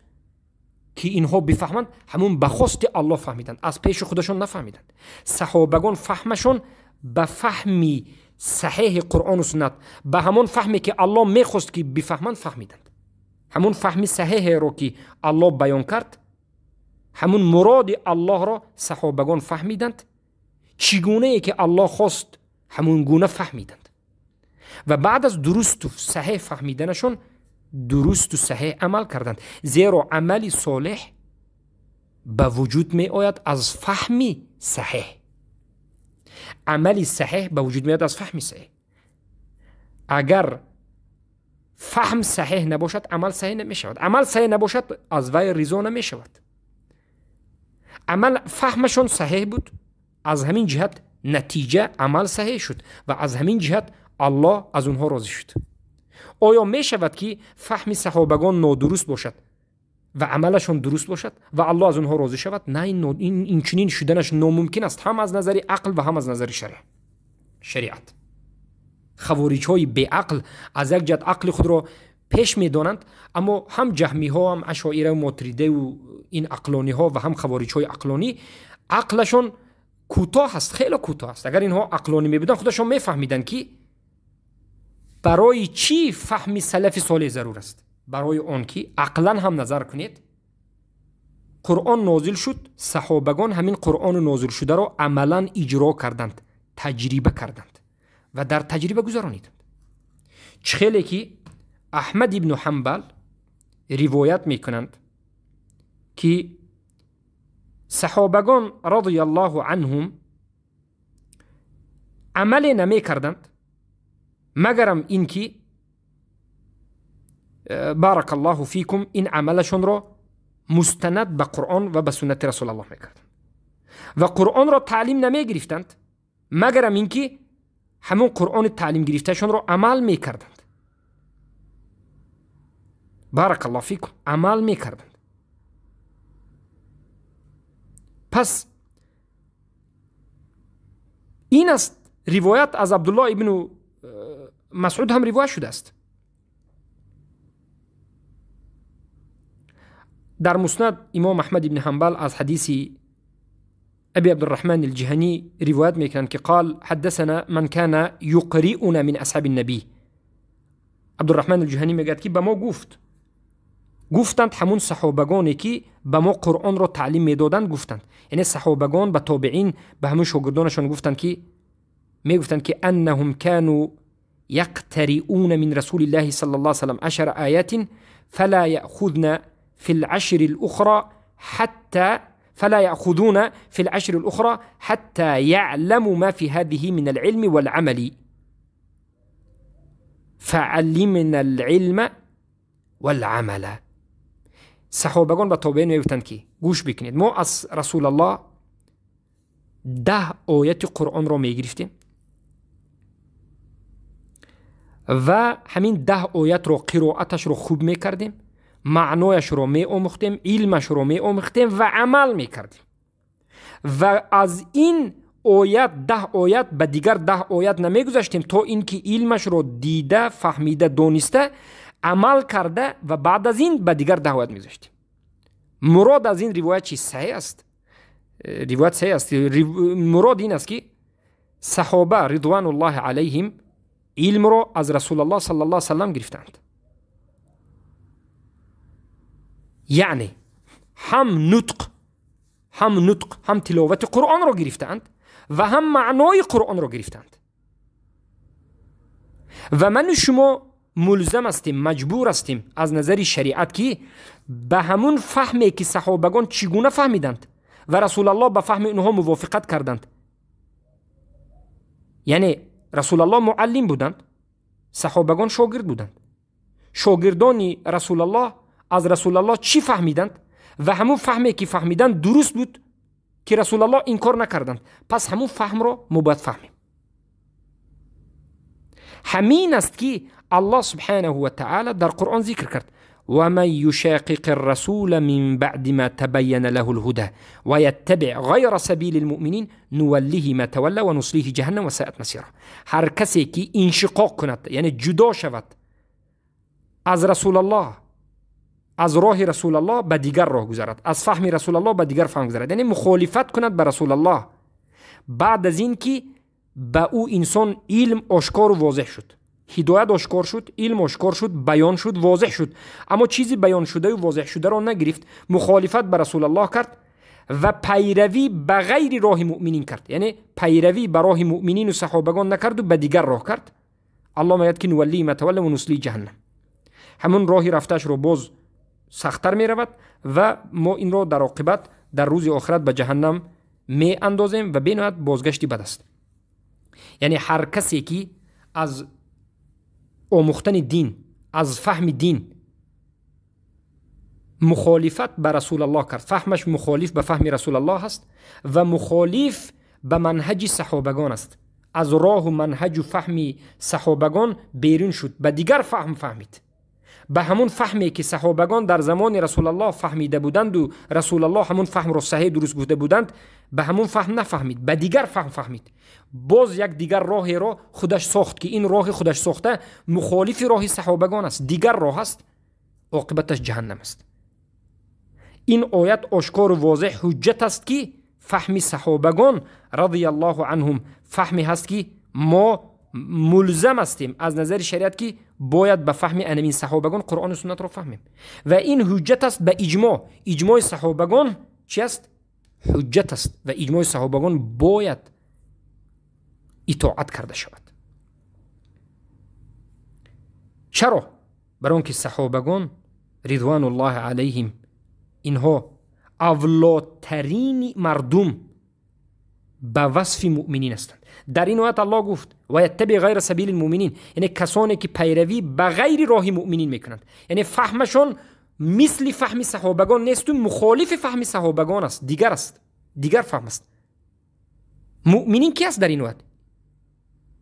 که اینها بفهمند، همون به خواست الله فهمیدند، از پیش خودشون نفهمیدند. صحابگان فهمشون به فهمی صحیح قرآن و سنت، به همون فهمی که الله میخواست که بفهمند فهمیدند. همون فهمی صحیح را که الله بیان کرد، همون مراد الله را صحابگان فهمیدند، چگونه ای که الله خواست همون گونه فهمیدند و بعد از درست و صحیح فهمیدنشون درست و صحیح عمل کردند. زیرا عمل صالح به وجود می آید از فهمی صحیح. عملی صحیح به وجود می آید از فهمی صحیح. اگر فهم صحیح نباشد عمل صحیح نمی شود. عمل صحیح نباشد از وی رضا نمی شود. عمل فهمشون صحیح بود، از همین جهت نتیجه عمل صحیح شد و از همین جهت الله از اونها راضی شد. آیا می شود که فهم صحابگان نادرست باشد و عملشون درست باشد و الله از اونها راضی شود؟ نه، این چنین شدنش ناممکن است، هم از نظر عقل و هم از نظر شریعت. خوارج های بی عقل از یک جهت عقل خود را پیش می دانند، اما هم جهمی ها، هم اشاعره و ماتریده و این عقلانی ها و هم خوارج های عقلانی، عقلشون کوتاه است، خیلی کوتاه است. اگر اینها عقلانی می بودن خودشون می فهمیدن که برای چی فهم سلف صالح ضرور است. برای آن که عقلا هم نظر کنید، قرآن نازل شد، صحابگان همین قرآن نازل شده را عملا اجرا کردند، تجربه کردند و در تجربه گذرانیدند. چخیلی که احمد ابن حنبل روایت می کنند که صحابگان رضی الله عنهم عمل نمی کردند مگرم این که بارک الله فیکم این عملشون را مستند به قرآن و به سنت رسول الله میکردند و قرآن را تعلیم نمی گرفتند مگرم این که همون قرآن تعلیم گرفتهشون را عمل میکردند. بارک الله فیکم، عمل میکردند. پس این است روایت از عبدالله ابن مسعود هم روایت شده است. در مسند امام احمد ابن حنبل از حدیث ابي عبد الرحمن الجهني روایت میکنند که قال حدثنا من كان يقرئنا من اصحاب النبي. عبد الرحمن الجهني میگوید که به ما گفتند همون صحابگانی که به ما قرآن را تعلیم میدادند گفتند، یعنی صحابگان به تابعین به همون شاگردانشون گفتند که میگفتند که انهم كانوا يقترئون من رسول الله صلی الله علیه وسلم 10 آیات فلا يأخذن في العشر الأخرى حتى يعلموا ما في هذه من العلم والعمل فعلمنا العلم والعمل. صحابگان و تابعین میگفتند که گوش بکنید، ما از رسول الله 10 آیت قرآن را میگرفتیم و همین 10 آیت را قرائتش را خوب میکردیم، معنایش را میآموختیم، علمش را میآموختیم و عمل میکردیم و از این آیت 10 آیت به دیگر 10 آیت نمیگذاشتیم تا اینکه علمش را دیده، فهمیده، دانسته، عمل کرده و بعد از این به دیگر 10 آیت میگذاشتیم. مراد از این روایت چی؟ صحیح است. روایت صحیح است. مراد این است که صحابه رضوان الله علیهم علم را از رسول الله صلی الله علیه وسلم گرفتند. یعنی هم نطق هم تلاوت قرآن را گرفتند و هم معنای قرآن را گرفتند. و من و شما ملزم هستیم، مجبور هستیم از نظر شریعت که به همون فهمی که صحابگان چگونه فهمیدند و رسول الله به فهم اونها موافقت کردند. یعنی رسول الله معلم بودند، صحابگان شاگرد بودند. شاگردان رسول الله از رسول الله چی فهمیدند و همون فهمی که فهمیدند درست بود که رسول الله این کار نکردند، پس همون فهم را ما باید فهمیم. همین است که الله سبحانه و تعالی در قرآن ذکر کرد و من یشاقق الرسول من بعد ما تبین له الهدى و یتبع غیر سبیل المؤمنین نوله ما تولی و نصلیه جهنم و ساءت مصیرا. هر کسی که انشقاق کند، یعنی جدا شود از رسول الله، از راه رسول الله به دیگر راه گذارد، از فهم رسول الله به دیگر فهم گذارد، یعنی مخالفت کند به رسول الله، بعد از این که به او انسان علم آشکار و واضح شد، هدایت آشکار شد، علم آشکار شد، بیان شد، واضح شد، اما چیزی بیان شده و واضح شده را نگرفت، مخالفت به رسول الله کرد و پیروی به غیر راه مؤمنین کرد، یعنی پیروی به راه مؤمنین و صحابگان نکرد و به دیگر راه کرد. الله میگه که نولی ما تولی و نصلی جهنم، همون راهی رفتش رو باز سخت‌تر می رود و ما این را در عاقبت در روز آخرت به جهنم می اندازیم و بنهایت بازگشتی بد است. یعنی هر کسی که از آموختن دین، از فهم دین مخالفت به رسول الله کرد، فهمش مخالف به فهم رسول الله است و مخالف به منهج صحابگان است، از راه و منهج و فهم صحابگان بیرون شد، به دیگر فهم فهمید، به همون فهمی که صحابگان در زمان رسول الله فهمیده بودند و رسول الله همون فهم را صحیح درست گفته بودند، به همون فهم نفهمید، به دیگر فهم فهمید، باز یک دیگر راهی را خودش ساخت که این راه خودش ساخته مخالف راه صحابگان است، دیگر راه است، عاقبتش جهنم است. این آیت آشکار و واضح حجت است که فهم صحابگان رضی الله عنهم فهمی هست که ما ملزم هستیم از نظر شریعت که باید به فهم انمین صحابگان قرآن و سنت را فهمیم و این حجت است به اجماع صحابگان چی است؟ حجت است و اجماع صحابگان باید اطاعت کرده شود. چرا؟ برای آنکه صحابگان رضوان الله علیهم اینها اولاترین مردم به وصف مؤمنین هستند. در این آیت الله گفت و یتبع غیر سبیل المؤمنین، یعنی کسانی که پیروی به غیر راه مؤمنین میکنند، یعنی فهمشون مثل فهم صحابگان نیست و مخالف فهم صحابگان است، دیگر فهم است. مؤمنین کی است در این آیت؟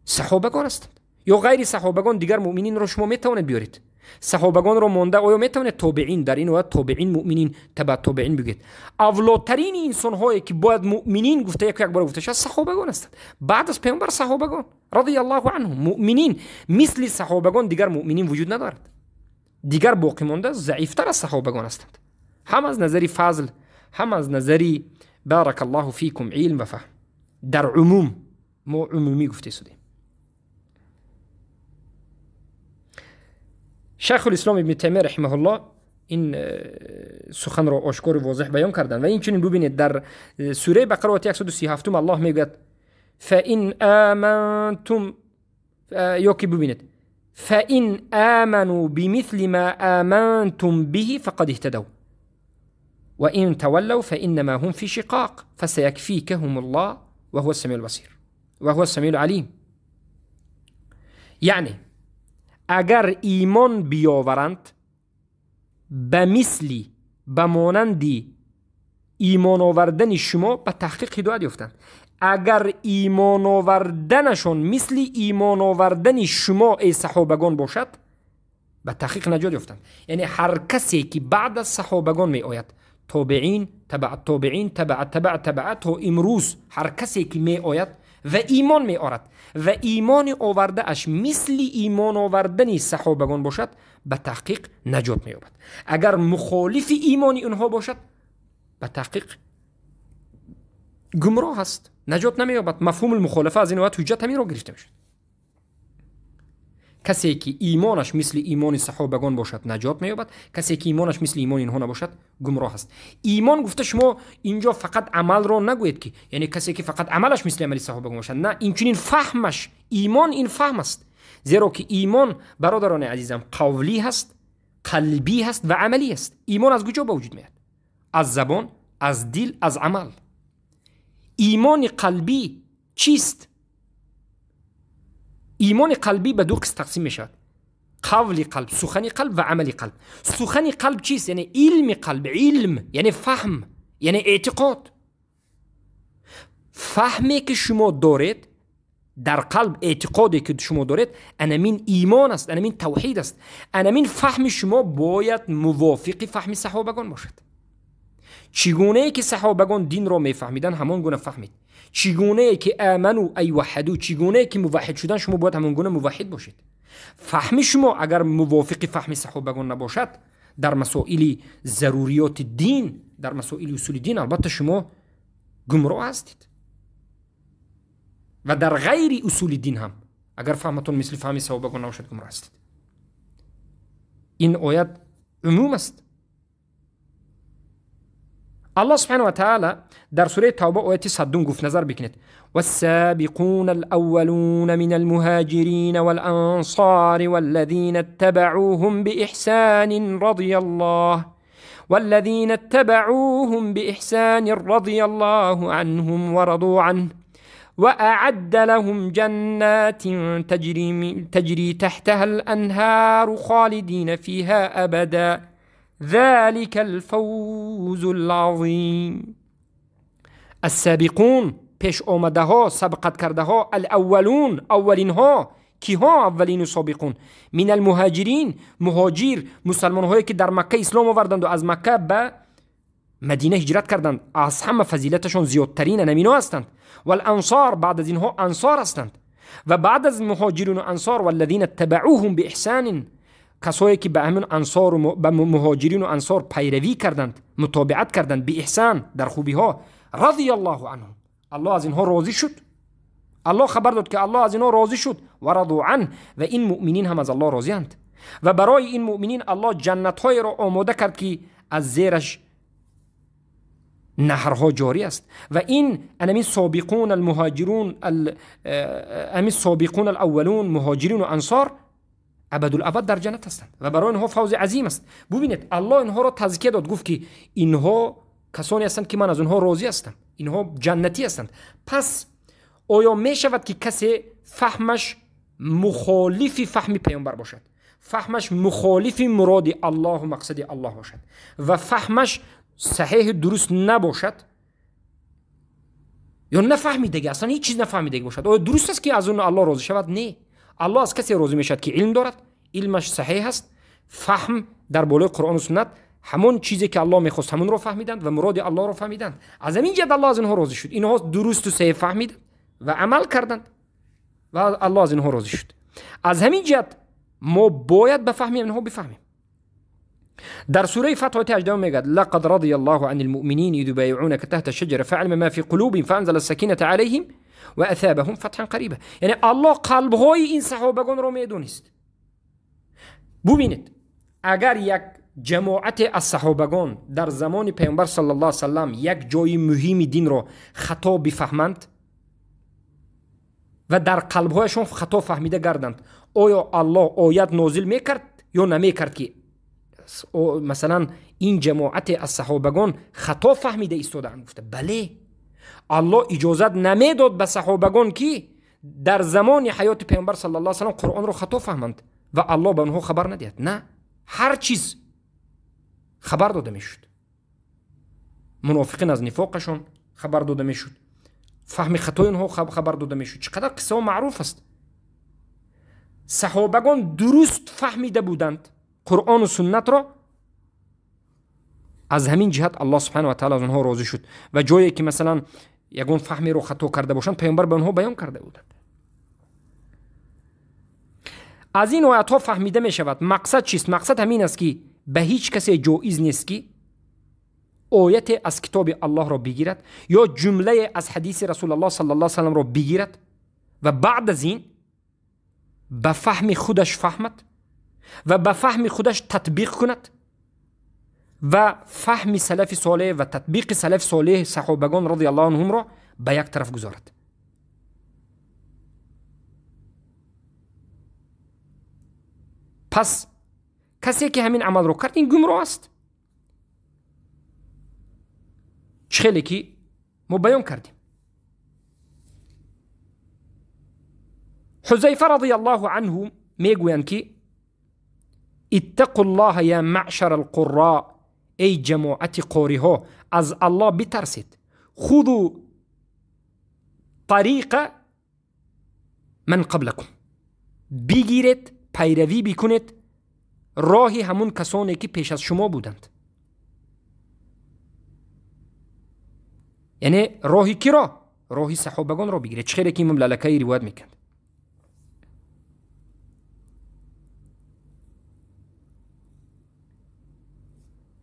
صحابگان هستند یا غیر صحابگان دیگر مؤمنین را شما میتوانید بیارید؟ صحابگان رو مونده، آیا میتوانید تابعین در این وقت تابعین مؤمنین تبع تابعین بگید؟ اولاترین انسان هایی که باید مؤمنین گفته یک بار گفته شد صحابگان هستند، بعد از پیامبر صحابگان رضی الله عنهم. مؤمنین مثل صحابگان دیگر مؤمنین وجود ندارد، دیگر باقی مانده ضعیفتر از صحابگان هستند، هم از نظری فضل، هم از نظری بارک الله فیکم علم و فهم. در عموم ما عمومی گفته شدیم. شیخ الاسلام ابن تیمیه رحمه الله این سخن را آشکار و واضح بیان کردن و این چنین ببینید در سوره بقره آیه 137 الله میگوید فَإِنْ آمَنْتُمْ یکی ببینید فَإِنْ آمَنُوا بِمِثْلِ مَا آمَنْتُمْ بِهِ فَقَدْ اهْتَدَوْا وَإِنْ تَوَلَّوْا فَإِنَّمَا هُمْ فِي شِقَاقٍ فَسَيَكْفِيكَهُمُ اللَّهُ وَهُوَ السَّمِيعُ الْبَصِيرُ وَهُوَ السَّمِيعُ الْعَلِيمُ. یعنی اگر ایمان بیاورند به مثلی به مانندی ایمان آوردن شما به تحقیق هدایت یافتند. اگر ایمان آوردنشون مثل ایمان آوردن شما ای صحابگان باشد به تحقیق نجات یافتند. یعنی هر کسی که بعد از صحابگان می آید، تابعین تبع تابعین تبع تبع تبع تا امروز، هر کسی که می آید و ایمان می آورد و ایمان آورده اش مثل ایمان آوردن صحابگان باشد به تحقیق نجات می یابد. اگر مخالف ایمان اونها باشد به تحقیق گمراه است، نجات نمی یابد. مفهوم المخالفه از این وقت حجت همین رو گرفته میشه. کسی که ایمانش مثل ایمان صحابگان باشد نجات می یابد، کسی که ایمانش مثل ایمان اینها نباشد گمراه است. ایمان گفته شما اینجا فقط عمل رو نگوید که یعنی کسی که فقط عملش مثل عمل صحابگان باشد، نه، این چنین فهمش ایمان این فهم است. زیرا که ایمان برادران عزیزم قولی هست، قلبی هست و عملی است. ایمان از کجا به وجود میاد؟ از زبان، از دل، از عمل. ایمان قلبی چیست؟ ایمان قلبی به دو قسم تقسیم میشود: قول قلب، سخن قلب و عمل قلب. سخن قلب چیست؟ یعنی علم قلب، علم یعنی فهم، یعنی اعتقاد. فهمی که شما دارید در قلب، اعتقادی که شما دارید، انمین ایمان است، انمین توحید است. انمین فهم شما باید موافق فهم صحابگان باشد. چگونه ای که صحابگان دین را میفهمیدن همان گونه فهمید. چگونه ای که آمنو ای وحدو، چگونه ای که موحد شدن شما باید همان گونه موحد باشید. فهم شما اگر موافق فهم صحابگان نباشد در مسائل ضروریات دین، در مسائل اصول دین، البته شما گمراه هستید. و در غیر اصول دین هم اگر فهمتون مثل فهم صحابگان نباشد گمراه هستید. این آیت عموم است. الله سبحانه و تعالی در سوره توبه آیت 100 گفت، نظر بکنید: والسابقون الأولون من المهاجرين والأنصار والذين اتبعوهم بإحسان رضي الله عنهم ورضوا عنه وأعد لهم جنات تجري تحتها الأنهار خالدين فيها أبدا ذلك الفوز العظیم. السابقون پیش آمده ها، سبقت کرده ها، الاولون اولین ها، کی ها اولین و سابقون؟ من المهاجرین، مهاجر، مسلمان هایی که در مکه اسلام آوردند و از مکه به مدینه هجرت کردند، از همه فضیلتشون زیادترین نمینا هستند. والانصار، بعد از اینها انصار هستند. و بعد از مهاجرین و انصار والذین اتبعوهم باحسان، کسایی که به همین انصار و به مهاجرین و انصار پیروی کردند، متابعت کردند، به احسان، در خوبی ها، رضی الله عنهم، الله از اینها راضی شد. الله خبر داد که الله از اینها راضی شد. و رضوا عنه، و این مؤمنین هم از الله راضی اند. و برای این مؤمنین الله جنت های را آماده کرد که از زیرش نهرها جاری است. و این انمی سابقون المهاجرون امی سابقون الاولون، مهاجرین و انصار، ابدالابد در جنت هستند و برای اینها فوز عظیم است. ببینید الله اینها را تزکیه داد، گفت که اینها کسانی هستند که من از اونها راضی هستم، اینها جنتی هستند. پس آیا می شود که کسی فهمش مخالف فهم پیامبر باشد، فهمش مخالف مراد الله و مقصد الله باشد و فهمش صحیح درست نباشد یا نفهمیده، اصلا هیچ چیز نفهمیده باشد؟ آیا درست است که از اون الله راضی شود؟ نه. الله از کسی راضی میشد که علم دارد، علمش صحیح است، فهم در بالای قرآن و سنت، همون چیزی که الله میخواست همون رو فهمیدند و مراد الله رو فهمیدند. از همین جهت الله از اینها راضی شد. اینها درست و صحیح فهمیدند و عمل کردند و الله از اینها راضی شد. از همین جهت ما باید بفهمیم، اینها بفهمیم. در سوره فتح 18 میگه: لقد رضي الله عن المؤمنين اذ يبايعونك تحت الشجره فعلم ما في قلوبهم فانزل السكينه عليهم واثابهم فتحا قریبا. یعنی الله قلب‌های این صحابگان رو میدونست. ببینید اگر یک جماعت از صحابگان در زمان پیامبر صلی الله علیه و سلم یک جای مهم دین رو خطا بفهمند، و در قلبهایشان خطا فهمیده گردند آیا الله آیت نازل میکرد یا نمیکرد که مثلا این جماعت از صحابگان خطا فهمیده ایستادند. گفته بله، الله اجازت نمیداد به صحابگان که در زمان حیات پیامبر صلی الله علیه و سلم قرآن رو خطا فهمند و الله به اونها خبر ندید. نه، هر چیز خبر داده میشد. منافقین از نفاقشون خبر داده میشد، فهم خطای اونها خبر داده میشد. چقدر قصه معروف است. صحابگان درست فهمیده بودند قرآن و سنت را. از همین جهت الله سبحانه و تعالی از اونها راضی شد و جایی که مثلا یگون فهمی رو خطا کرده باشند پیامبر به اونها بیان کرده بودند. از این آیات ها فهمیده می شود مقصد چیست؟ مقصد همین است که به هیچ کسی جایز نیست که آیت از کتاب الله را بگیرد یا جمله از حدیث رسول الله صلی الله علیه و سلم را بگیرد و بعد از این به فهم خودش فهمد و به فهم خودش تطبیق کند و فهم سلف صالح و تطبیق سلف صالح صحابگان رضی الله عنهم را به یک طرف گذارد. پس کسی که همین عمل رو کرد این گمراه است. خیلی که ما بیان کردیم. حذیفه رضی الله عنه میگویند که اتقوا الله یا معشر القراء، ای جماعت قاری ها از الله بترسید، خذوا طریق من قبلکم، بگیرید پیروی بکنید راهی همون کسانی که پیش از شما بودند. یعنی راهی کی را؟ راهی صحابگان را بگیرید. چه خیلی که امام لالکایی روایت میکند.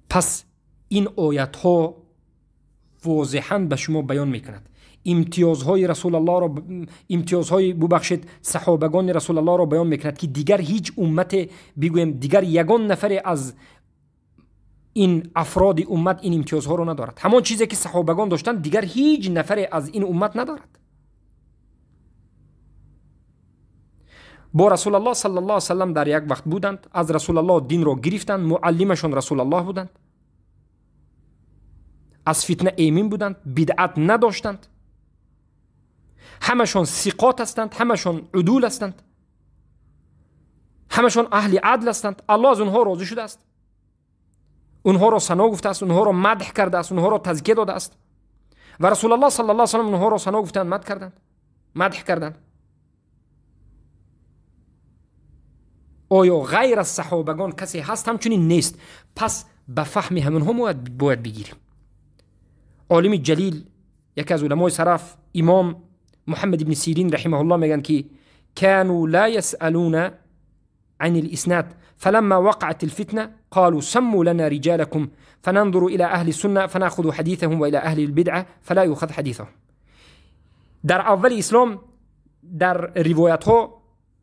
پس این آیت ها واضحاً به شما بیان میکند امتیازهای رسول الله را، امتیازهای ببخشید صحابگان رسول الله را بیان میکند که دیگر هیچ امت، بگویم دیگر یگان نفر از این افراد امت این امتیازها رو ندارد. همان چیزی که صحابگان داشتند دیگر هیچ نفر از این امت ندارد. با رسول الله صلی الله علیه و سلم در یک وقت بودند، از رسول الله دین را گرفتند، معلمشان رسول الله بودند، از فتنه ایمن بودند، بدعت نداشتند، همشان ثقات هستند، همشان عدول هستند، همشان اهل عدل هستند. الله از اونها راضی شده است، اونها را ثنا گفته است، اونها را مدح کرده است، اونها را تزکیه داده است و رسول الله صلی الله علیه و سلم اونها را ثنا گفتند، مدح کردند، مدح کردند. آیا غیر از صحابگان کسی هست؟ همچنین نیست. پس به فهم همونها باید بگیریم. عالم جلیل، یکی از علمای سلف، امام محمد بن سیرین رحمه الله میگن که كانوا لا يسألون عن الاسناد فلما وقعت الفتنه قالوا سموا لنا رجالكم فننظر الى اهل السنه فناخذ حديثهم والى اهل البدعه فلا يؤخذ حديثهم. در اول اسلام در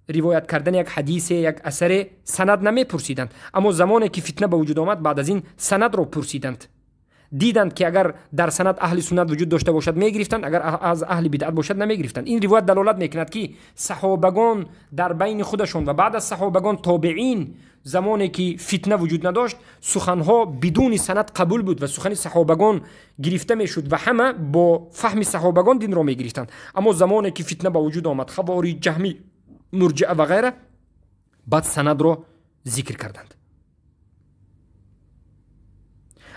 روایت کردن یک حدیث، یک اثر سند نمی پرسیدند، اما زمانی که فتنه به وجود آمد بعد از این سند رو پرسیدند. دیدند که اگر در سند اهل سنت وجود داشته باشد میگرفتند، اگر از اهل بدعت باشد نمیگرفتند. این روایت دلالت میکند که صحابگان در بین خودشون و بعد از صحابگان تابعین زمانی که فتنه وجود نداشت سخنها بدون سند قبول بود و سخن صحابگان گرفته میشد و همه با فهم صحابگان دین را میگرفتند. اما زمانی که فتنه به وجود آمد، خوارج، جهمی، مرجعه و غیره، بعد سند را ذکر کردند.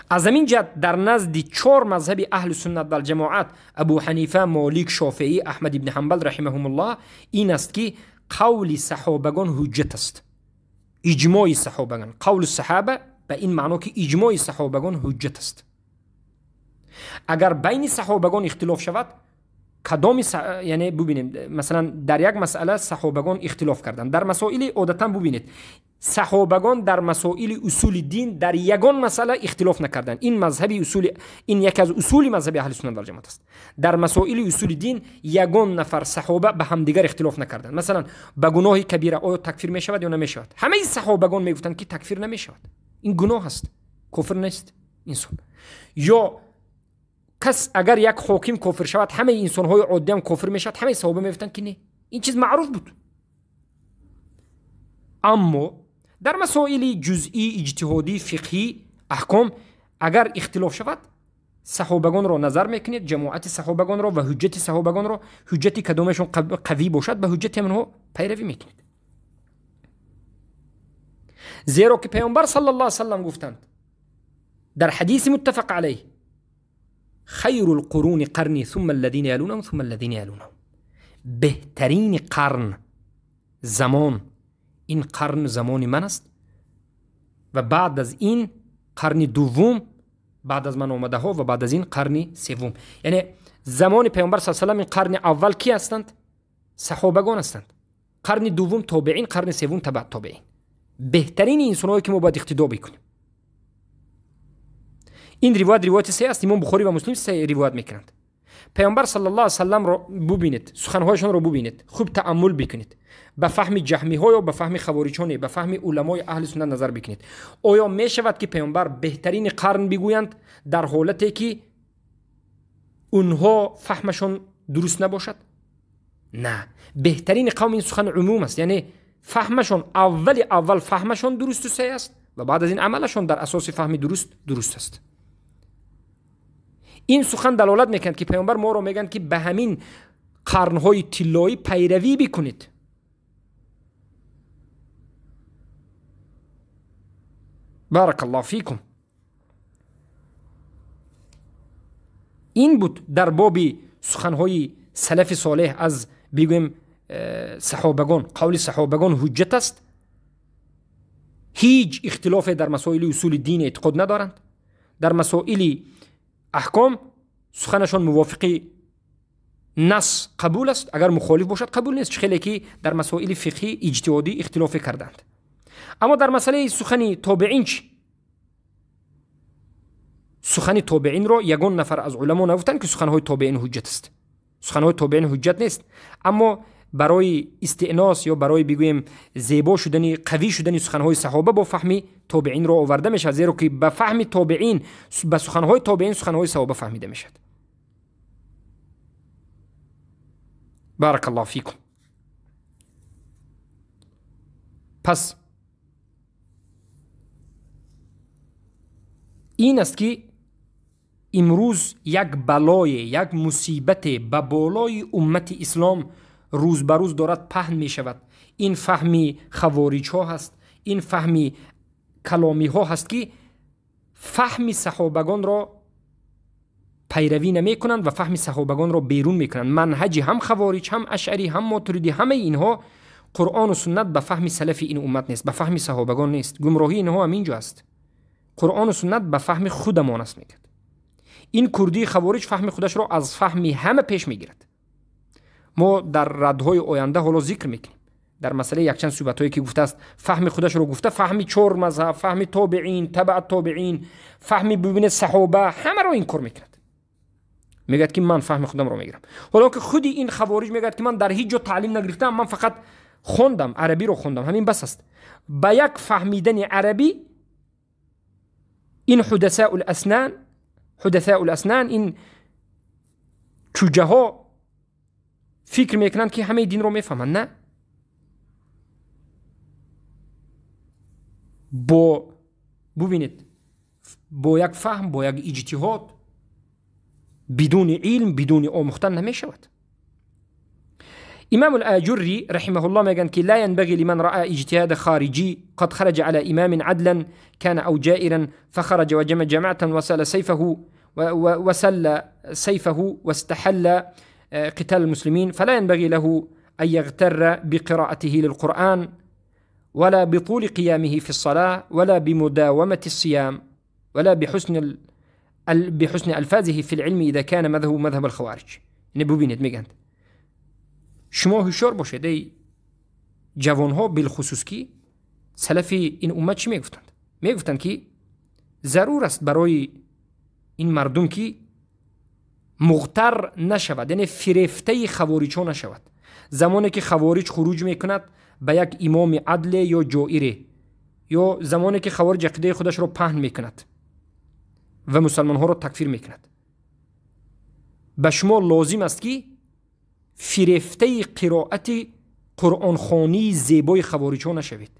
از همین جهت در نزد 4 مذهب اهل سنت و الجماعت، ابو حنیفه، مالک، شافعی، احمد ابن حنبل رحمهم الله، این است که قول صحابگان حجت است. اجماع صحابگان، قول الصحابه به این معنی که اجماع صحابگان حجت است. اگر بین صحابگان اختلاف شود، یعنی ببینید مثلا در یک مسئله صحابگان اختلاف کردند، در مسائل عادتا ببینید صحابگان در مسائل اصول دین در یگان مسئله اختلاف نکردند. این مذهبی اصول، این یک از اصول مذهب اهل سنت و الجماعت است. در مسائل اصول دین یگان نفر صحابه به همدیگر اختلاف نکردند. مثلا به گناه کبیره آیا تکفیر می شود یا نمی شود؟ همه صحابگان می گفتند که تکفیر نمی شود، این گناه است، کفر نیست انسان. یا کس اگر یک حاکم کافر شود همه انسان های عادی هم کافر می شود، همه صحابه می گفتند که نه، این چیز معروف بود. اما در مسائل جزئی اجتهادی فقهی احکام اگر اختلاف شود صحابگان را نظر میکنید، جماعت صحابگان را و حجت صحابگان را، حجت کدامشون قوی باشد به حجت منها پیروی میکنید. زیرا که پیامبر صلی الله علیه و سلم گفتند در حدیث متفق علیه خیر القرون قرنی ثم الذين يلونهم ثم الذين يلونهم، بهترین قرن زمان این قرن زمان من است و بعد از این قرن دوم بعد از من آمده ها و بعد از این قرن سوم. یعنی زمان پیامبر صلی الله علیه و این قرن اول کی هستند؟ صحابگان هستند. قرن دوم تابعین، قرن سوم تبع تابعین. بهترین انسانایی که ما باید اقتدا بکنیم. این روایت صحیح است. امام بخاری و مسلم صحیح روایت میکنند. پیامبر صلی الله علیه و سلم را ببینید، سخنهایشان را ببینید، خوب تأمل بکنید، به فهم جهمی ها یا به فهم خوارجان، به فهم علمای اهل سنت نظر بکنید. آیا می شود که پیامبر بهترین قرن بگویند در حالتی که اونها فهمشان درست نباشد؟ نه، بهترین قوم این سخن عموم است. یعنی فهمشان اول فهمشان درست و صحیح است و بعد از این عملشان در اساس فهم درست است. این سخن دلالت میکنه که پیامبر ما را میگن که به همین قرنهای طلایی پیروی بکنید. بارک الله فیکم. این بود در باب سخنهای سلف صالح از بگویم صحابگان. قول صحابگان حجت است، هیچ اختلاف در مسائل اصول دین اعتقاد ندارند. در مسائل احکام سخنشان موافق نص قبول است، اگر مخالف باشد قبول نیست. خیلی که در مسائل فقهی اجتهادی اختلاف کردند. اما در مسئله سخن تابعین چی؟ سخن تابعین را یگان نفر از علما نگفتند که سخنهای تابعین حجت است. سخنهای تابعین حجت نیست، اما برای استئناس یا برای بگویم زیبا شدن، قوی شدن سخنهای صحابه با فهم تابعین را آورده میشد، زیرا که به فهم تابعین، به سخنهای تابعین سخنهای صحابه فهمیده میشد. بارک الله فیکم. پس این است که امروز یک بلای، یک مصیبت به بالای امت اسلام روز به روز دارد پهن می شود. این فهمی خوارج ها هست، این فهمی کلامی ها هست که فهمی صحابگان را پیروی نمی کنند و فهمی صحابگان را بیرون می کنند. منهج هم خوارج، هم اشعری، هم ماتریدی، همه اینها قرآن و سنت به فهم سلف این امت نیست، به فهم صحابگان نیست. گمراهی اینها هم اینجا است. قرآن و سنت به فهم خودمان است میگه. این کردی خوارج فهم خودش را از فهمی همه پیش میگیرد. ما در ردهای آینده حالا ذکر میکنیم در مسئله یک چند صحبتایی که گفته است فهم خودش رو گفته، فهمی 4 مذهب، فهمی تابعین، تبع تابعین، فهمی ببین صحابه، همه رو این کار میکند. میگه که من فهم خودم رو میگیرم، حالا که خودی این خوارج میگه که من در هیچ جا تعلیم نگرفتم، من فقط خوندم، عربی رو خوندم، همین بس است. با یک فهمیدن عربی این حدثاء الاسنان این چوجه ها فکر میکنند که همه دین رو میفهمند. نه، ببینید با یک فهم، با یک اجتهاد، بدون علم، بدون آموختن نمیشود. امام الآجری رحمه الله میگن که لا ينبغي لمن رأى اجتهاد خارجي قد خرج على امام عدلا كان او جائرا فخرج وجمع جماعة وسل سيفه واستحل قتال المسلمين فلا ينبغي له أن يغتر بقراءته للقرآن ولا بطول قيامه في الصلاة ولا بمداومة الصيام ولا بحسن ألفاظه في العلم إذا كان مذهب الخوارج. ببینید میگند شما هوشیار باشید ای جوانها، بالخصوص که سلف این امت چی میگفتند؟ میگفتند که ضرور است برای این مردم که مغتر نشود، یعنی فریفته خوارج ها نشود. زمانی که خوارج خروج میکند به یک امام عدل یا جائره، یا زمانی که خوارج عقیده خودش را پهن میکند و مسلمان ها را تکفیر میکند، به شما لازم است که فریفته قرائت قرآن خوانی زیبای خوارج ها نشوید.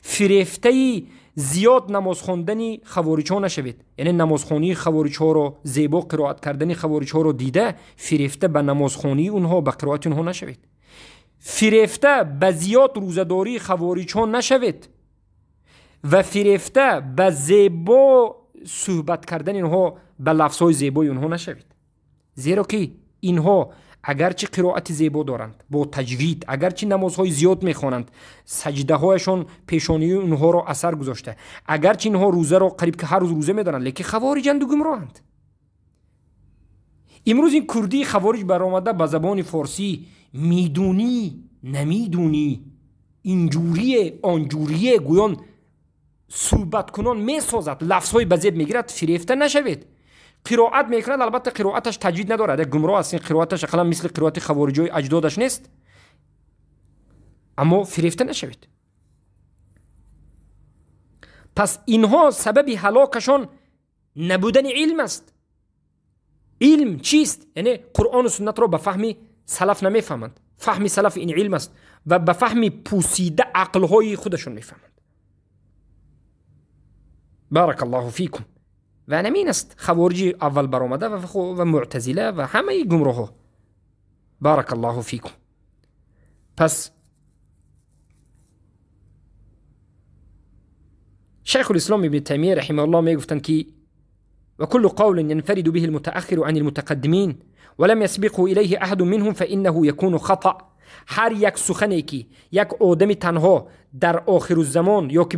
فریفته زیاد نماز خواندن خوارج ها نشوید. یعنی نماز خوانی خوارج ها رو، زیبا قرائت کردن خوارج ها رو دیده فریفته به نماز خوانی اونها، به قرائت اونها نشوید. فریفته به زیاد روزداری خوارج ها نشوید و فریفته به زیبا صحبت کردن اینها، به لفظهای زیبای اونها نشوید. زیرا که اینها اگرچه قرائت زیبا دارند با تجوید، اگرچه نمازهای زیاد میخوانند، سجده هایشان پیشانی اونها را اثر گذاشته، اگرچه اینها روزه را قریب که هر روز روزه میدارند، لیکن خوارجند و گمراهند. امروز این کردی خوارج برآمده به زبان فارسی، میدونی نمیدونی، اینجوریه آنجوریه گویان صحبت کنان میسازد، لفظهای بزید میگیرد. فریفته نشوید. قرائت میکند، البته قرائتش تجوید ندارد، گمراه است، این قرائتش اقلا مثل قرائت خوارجای اجدادش نیست، اما فریفته نشوید. پس اینها سبب هلاکشان نبودن علم است. علم چیست؟ یعنی قرآن و سنت را به فهم سلف نمیفهمند. فهم سلف این علم است و به فهم پوسیده عقلهای خودشون میفهمند. بارک الله فیکم. و نمین است خوارج اول برآمده و معتزله و همه گمراه ها. بارک الله فیکم. پس شیخ الاسلام ابن تیمیه رحمه الله میگفتند که وكل قول ينفرد به المتأخر عن المتقدمين ولم يسبقه إليه أحد منهم فإنه يكون خطأ. هر یک سخنی که یک آدم تنها در آخر الزمان یا که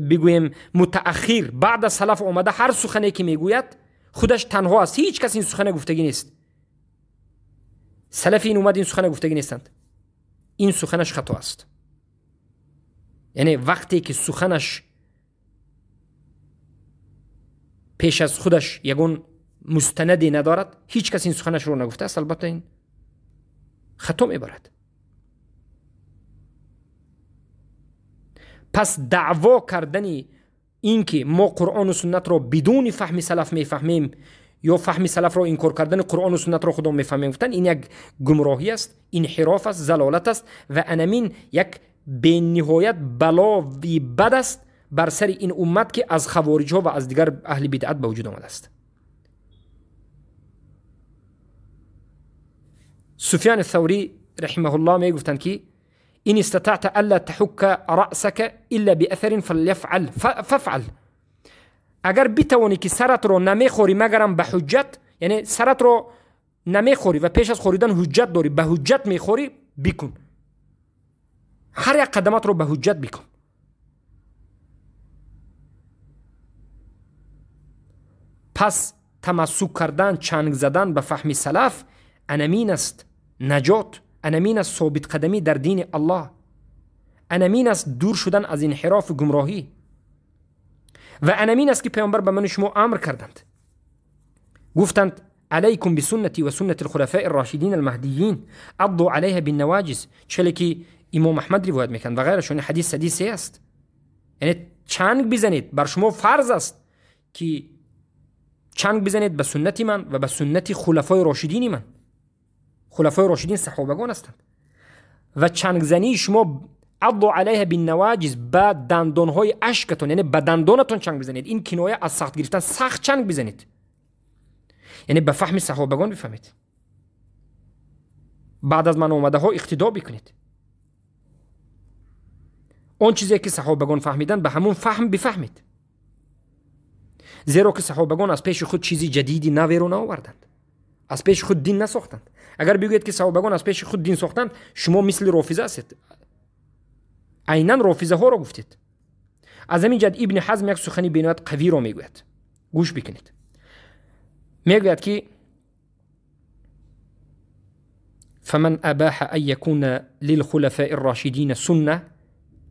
بگویم متأخر بعد از سلف آمده، هر سخنی که میگوید خودش تنها است، هیچ کس این سخن گفتگی نیست. سلف این اومد این سخن گفتگی نیستند، این سخنش خطا است. یعنی وقتی که سخنش پیش از خودش یگون مستندی ندارد، هیچ کس این سخنش رو نگفته است، البته این خطا میبرد. پس دعوا کردن این که ما قرآن و سنت را بدون فهم سلف میفهمیم یا فهم سلف را انکار کردن قرآن و سنت را خودمون میفهمیم گفتن، این یک گمراهی است، انحراف است، ضلالت است و انمین یک بی نهایت بلاوی بد است بر سر این امت که از خوارج ها و از دیگر اهل بدعت به وجود آمده است. سفیان الثوری رحمه الله می گفتند که این استطعت الا تحک رأسک الا باثر فافعل. اگر بتوانی که سرت رو نمیخوری مگرم به حجت، یعنی سرت رو نمیخوری و پیش از خوریدن حجت داری، به حجت میخوری، بکن. هر یک قدمات رو به حجت بکن. پس تمسک کردن، چنگ زدن به فهم سلف انمین است نجات، انمین است ثابت قدمی در دین الله، انمین است دور شدن از انحراف و گمراهی و انمین است که پیامبر به من شما امر کردند، گفتند علیکم بسنتی و سنت الخلفاء الراشدین المهدیین عضوا علیها بالنواجذ، چلی که امام احمد روایت میکنند و غیرشون. حدیث است، یعنی چنگ بزنید، بر شما فرض است که چنگ بزنید به سنت من و به سنت خلفای راشدین من. خلفای راشدین صحابگان هستند و چنگ زنی شما عضوا علیها بالنواجذ، با دندانهای اشکتون، یعنی با دندانتون چنگ بزنید. این کنایه از سخت گرفتن، سخت چنگ بزنید، یعنی به فهم صحابگان بفهمید، بعد از من آمده ها اقتدا بکنید. اون چیزی که صحابگان فهمیدن به همون فهم بفهمید، زیرا که صحابگان از پیش خود چیزی جدیدی نوی رو نآوردند، از پیش خود دین نساختند. اگر بگویید که صحابگان از پیش خود دین ساختند، شما مثل رافضه هستید، عیناً رافضه ها را گفتید. از همین جد ابن حزم یک سخنی بینایت قوی را میگوید، گوش بکنید. میگوید که فمن اباح ان يكون للخلفاء الراشدين سنه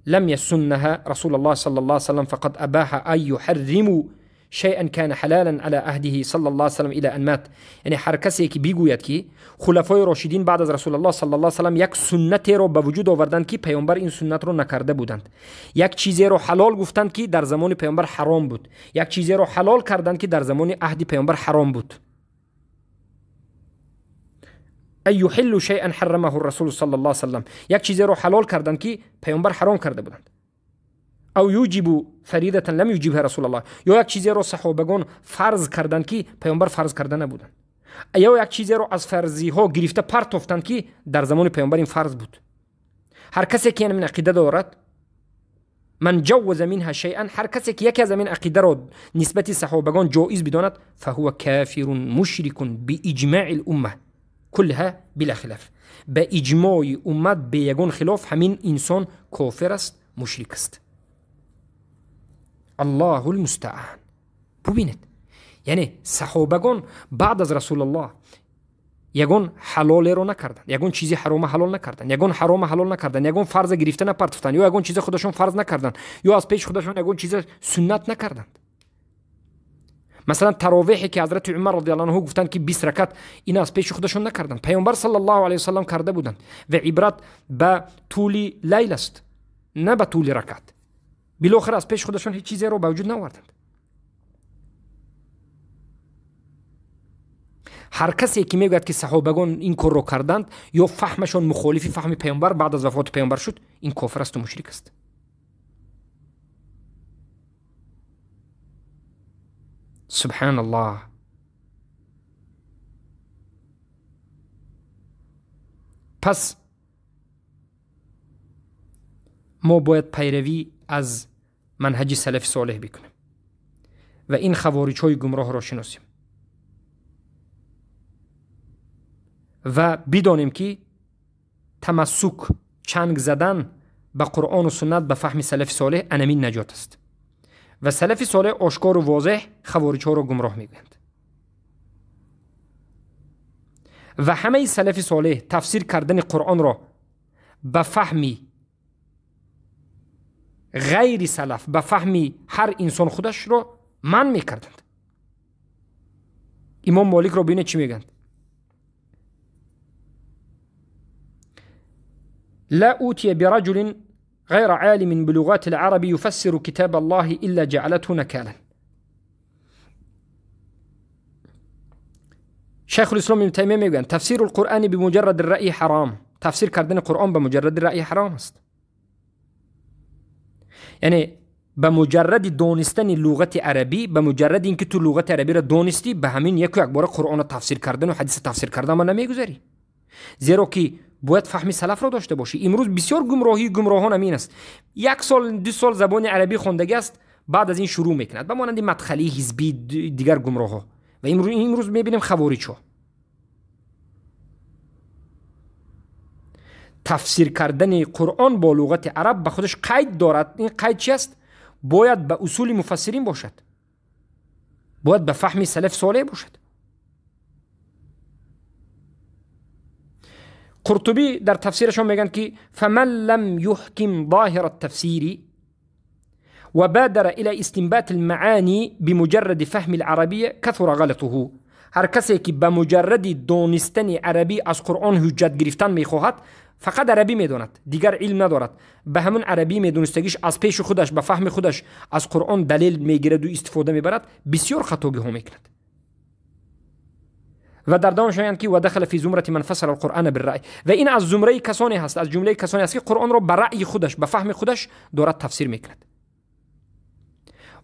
لم يسنها رسول الله صلى الله عليه وسلم فقد اباح ان يحرموا شيئا كان حلالا على عهده صلى الله عليه وسلم الى ان مات. یعنی هر کسی که بگوید که خلفای راشدین بعد از رسول الله صلی الله علیه و سلم یک سنت را به وجود آوردند که پیامبر این سنت را نکرده بودند، یک چیزی را حلال گفتند که در زمان پیامبر حرام بود، یک چیزی را حلال کردند که در زمان عهد پیامبر حرام بود، ایحل شیئا حرمه الرسول صلی الله علیه وسلم، یک چیزی رو حلال کردند که پیامبر حرام کرده بودند. او یوجب فریضه لم یوجبها رسول الله، یا یک چیزی رو صحابگان فرض کردند که پیامبر فرض کرده نبودند، یا یک چیزی رو از فرضی ها گرفته پرتافتند که در زمان پیامبر این فرض بود. هر کسی که این عقیده دارد، من جوز منها شیئا، هر کسی که یکی از این عقیده رو نسبت صحابگان جایز بداند، فهو کافر مشرک باجماع الامه كلها بلا خلاف، به اجماع امت به یگان خلاف همین انسان کافر است، مشرک است. الله المستعان. ببینید، یعنی صحابگان بعد از رسول الله یگان حلال رو نکردن، یگان چیزی حرام حلال نکردن، یگان حرام حلال نکردن، یگان فرض گرفته نپرتفتن، یا یگان چیز خودشون فرض نکردن، یا از پیش خودشون یگان چیز سنت نکردند. مثلا تراویحی که حضرت عمر رضی الله عنه گفتند که 20 رکعت، این از پیش خودشون نکردند، پیامبر صلی الله علیه و سلم کرده بودند و عبرت به طول لیل است، نه به طول رکعت. بالاخره از پیش خودشون هیچ چیزی رو به وجود نآوردند. هر کسی که میگوید که صحابگان این کار رو کردند یا فهمشون مخالف فهم پیامبر بعد از وفات پیامبر شد، این کافر است و مشرک است. سبحان الله. پس ما باید پیروی از منهج سلف صالح بکنیم و این خوارج های گمراه را شناسیم و بدانیم که تمسک، چنگ زدن به قرآن و سنت به فهم سلف صالح انمین نجات است و سلف صالح آشکار و واضح خوارج ها را گمراه میگویند و همه سلف صالح تفسیر کردن قرآن را به فهمی غیر سلف، به فهمی هر انسان خودش را من میکردند. امام مالک را ببینید چی میگند: لا اوتی برجل غیر عالم بلغات العرب يفسر كتاب الله الا جعلته نكالا. شیخ الاسلام ابن تیمیه میگویند تفسیر القرآن بمجرد الرأی حرام، تفسیر کردن قرآن به مجرد رأی حرام است. یعنی به مجرد دانستن لغت عربی، به مجرد اینکه تو لغت عربی را دانستی، به همین یک بار قرآن تفسیر کردن و حدیث تفسیر کردن ما نمیگذاری، زیرا که باید فهم سلف را داشته باشی. امروز بسیار گمراهان همین است، 1 سال 2 سال زبان عربی خوندگی است، بعد از این شروع میکند به مانند مدخلی، حزبی، دیگر گمراه ها. و امروز میبینیم خوارج ها. تفسیر کردن قرآن با لغت عرب به خودش قید دارد. این قید چی است؟ باید به اصول مفسرین باشد، باید به فهم سلف صالح باشد. قرطبی در تفسیرشون میگن که فمن لم يحكم ظاهر التفسير وبادر الى استنباط المعاني بمجرد فهم العربية كثر غلطه. هر کسی که به مجرد دانستن عربی از قرآن حجت گرفتن میخواهد، فقط عربی میداند، دیگر علم ندارد، به همون عربی میدونستگیش از پیش خودش به فهم خودش از قرآن دلیل میگیرد و استفاده میبرد، بسیار خطاگی ها میکند. و در دام شاید که و دخل فی زمره من فسر القرآن بالرأی، و این از زمره کسانی هست، از جمله کسانی هست که قرآن را به رأی خودش، به فهم خودش دارد تفسیر میکند.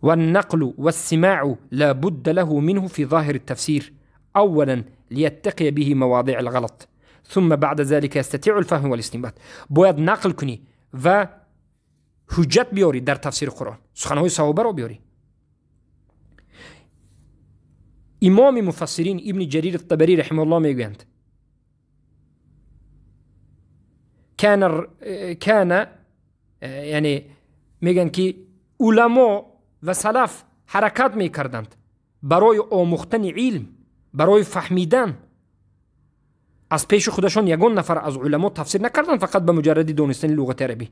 و النقل و السماع لا بد له منه في ظاهر التفسير اولا ليتقي به مواضع الغلط ثم بعد ذلك يستطيع الفهم والاستنباط. باید نقل کنی و حجت بیاری در تفسیر قرآن، سخنهای صحابه را بیاری. امام مفسرین ابن جریر الطبری رحمه الله میگویند کان یعنی میگن که علما و سلف حرکت میکردند برای آموختن علم، برای فهمیدن. از پیش خودشان یگان نفر از علما تفسیر نکردند فقط به مجرد دانستن لغت عربی.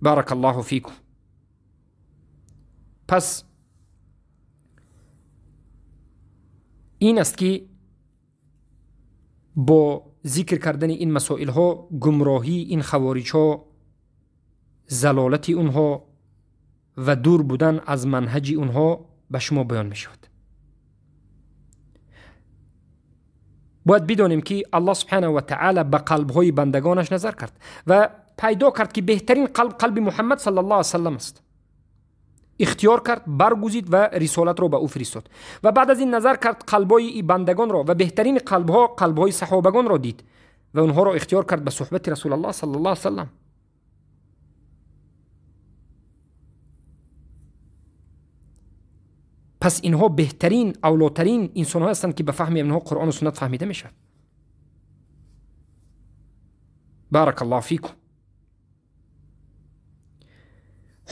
بارک الله فیکم. پس این است که با ذکر کردن این مسائل ها، گمراهی این خوارج ها، زلالت اونها و دور بودن از منهج اونها به شما بیان می شود. باید بدانیم که الله سبحانه و تعالی به قلب‌های بندگانش نظر کرد و پیدا کرد که بهترین قلب محمد صلی الله علیه و سلم است. اختیار کرد، برگزید و رسالت را به او فرستاد و بعد از این نظر کرد قلب‌های بندگان را و بهترین قلب‌ها قلب‌های صحابگان را دید و اونها را اختیار کرد به صحبت رسول الله صلی الله علیه و سلم. پس اینها بهترین اولاترین انسان‌ها هستند که به فهم اینها قرآن و سنت فهمیده میشد. بارک الله فیکم.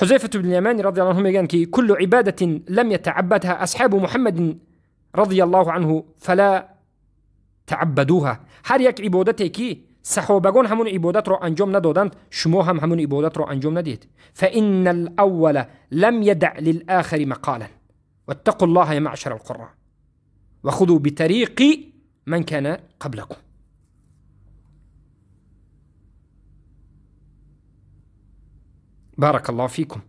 حذیفة بن الیمان رضی الله عنه میگن که کل عبادة لم يتعبدها اصحاب محمد رضی الله عنه فلا تعبدوها. هر یک عبادتی که صحابگان همون عبادت را انجام ندادند، شما هم همون عبادت را انجام ندید. فإن الأول لم يدع للآخر مقالا واتقوا الله يا معشر القراء وخذوا بطريق من كان قبلكم. بارك الله فيكم.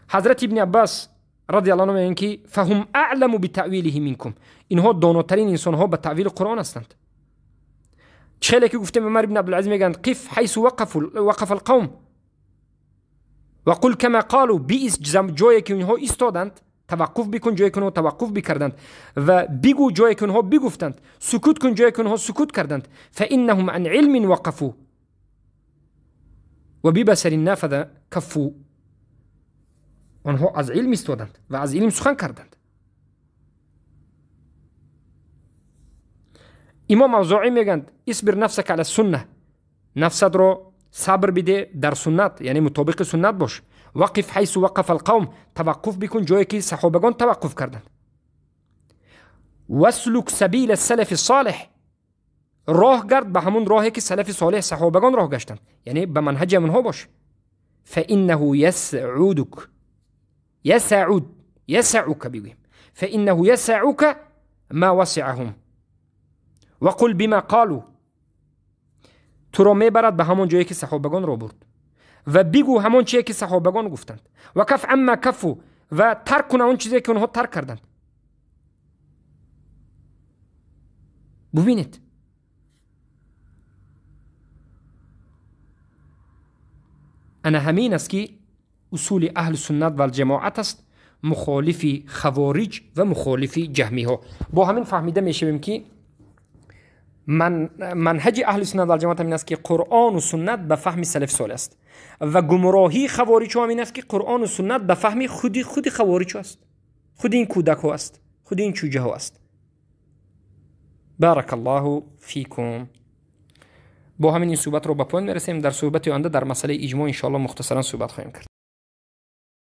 حضرت ابن عباس رضی الله عنه میگن که فهم اعلم بتأویله منکم. اینها داناترین انسانها به تأویل قرآن هستند. چهله که گفتم عمر بن عبدالعزیز میگن قف حيث وقف القوم وقل كما قالوا. بیس جایی که اونها ایستادند توقف بکن جایی که اونها توقف بکردند و بگو جایی که اونها بگفتند، سکوت کن جایی که اونها سکوت کردند. فانهم عن علم وقفوا و ببصر نافذ کفوا. آنها از علم ایستادند و از علم سخن کردند. امام اوزاعی میگند اصبر نفسك على السنه. نفست رو صبر بده در سنت، یعنی مطابق سنت باش. وقف حيث وقف القوم. توقف بکن جایی که صحابگان توقف کردند. واسلک سبیل السلف الصالح. راه گرد به همون راهی که سلف صالح صحابگان راه گشتند، یعنی به منهج اونها باش. فانه يسعك بگویم فانه يسعك ما وسعهم وقل بما قالوا. تو را میبرد به همون جایی که صحابگان را برد و بگو همون چیزی که صحابگان گفتند. و کف عما کفوا. و ترک کن اون چیزی که اونها ترک کردند. ببینید انا همین است که اصول اهل سنت و الجماعت است، مخالفی خوارج و مخالفی جهمی ها. با همین فهمیده میشویم که منهج اهل سنت و الجماعت همین است که قرآن و سنت به فهم سلف صالح است و گمراهی خوارج ها همین است که قرآن و سنت به فهم خود خوارج است، خود این کودک ها است، خود این چوجه ها است. بارک الله فیکم. با همین صحبت رو به پایان میرسیم. در صحبت آینده در مسئله اجماع ان شاء الله مختصرا صحبت خواهیم کرد.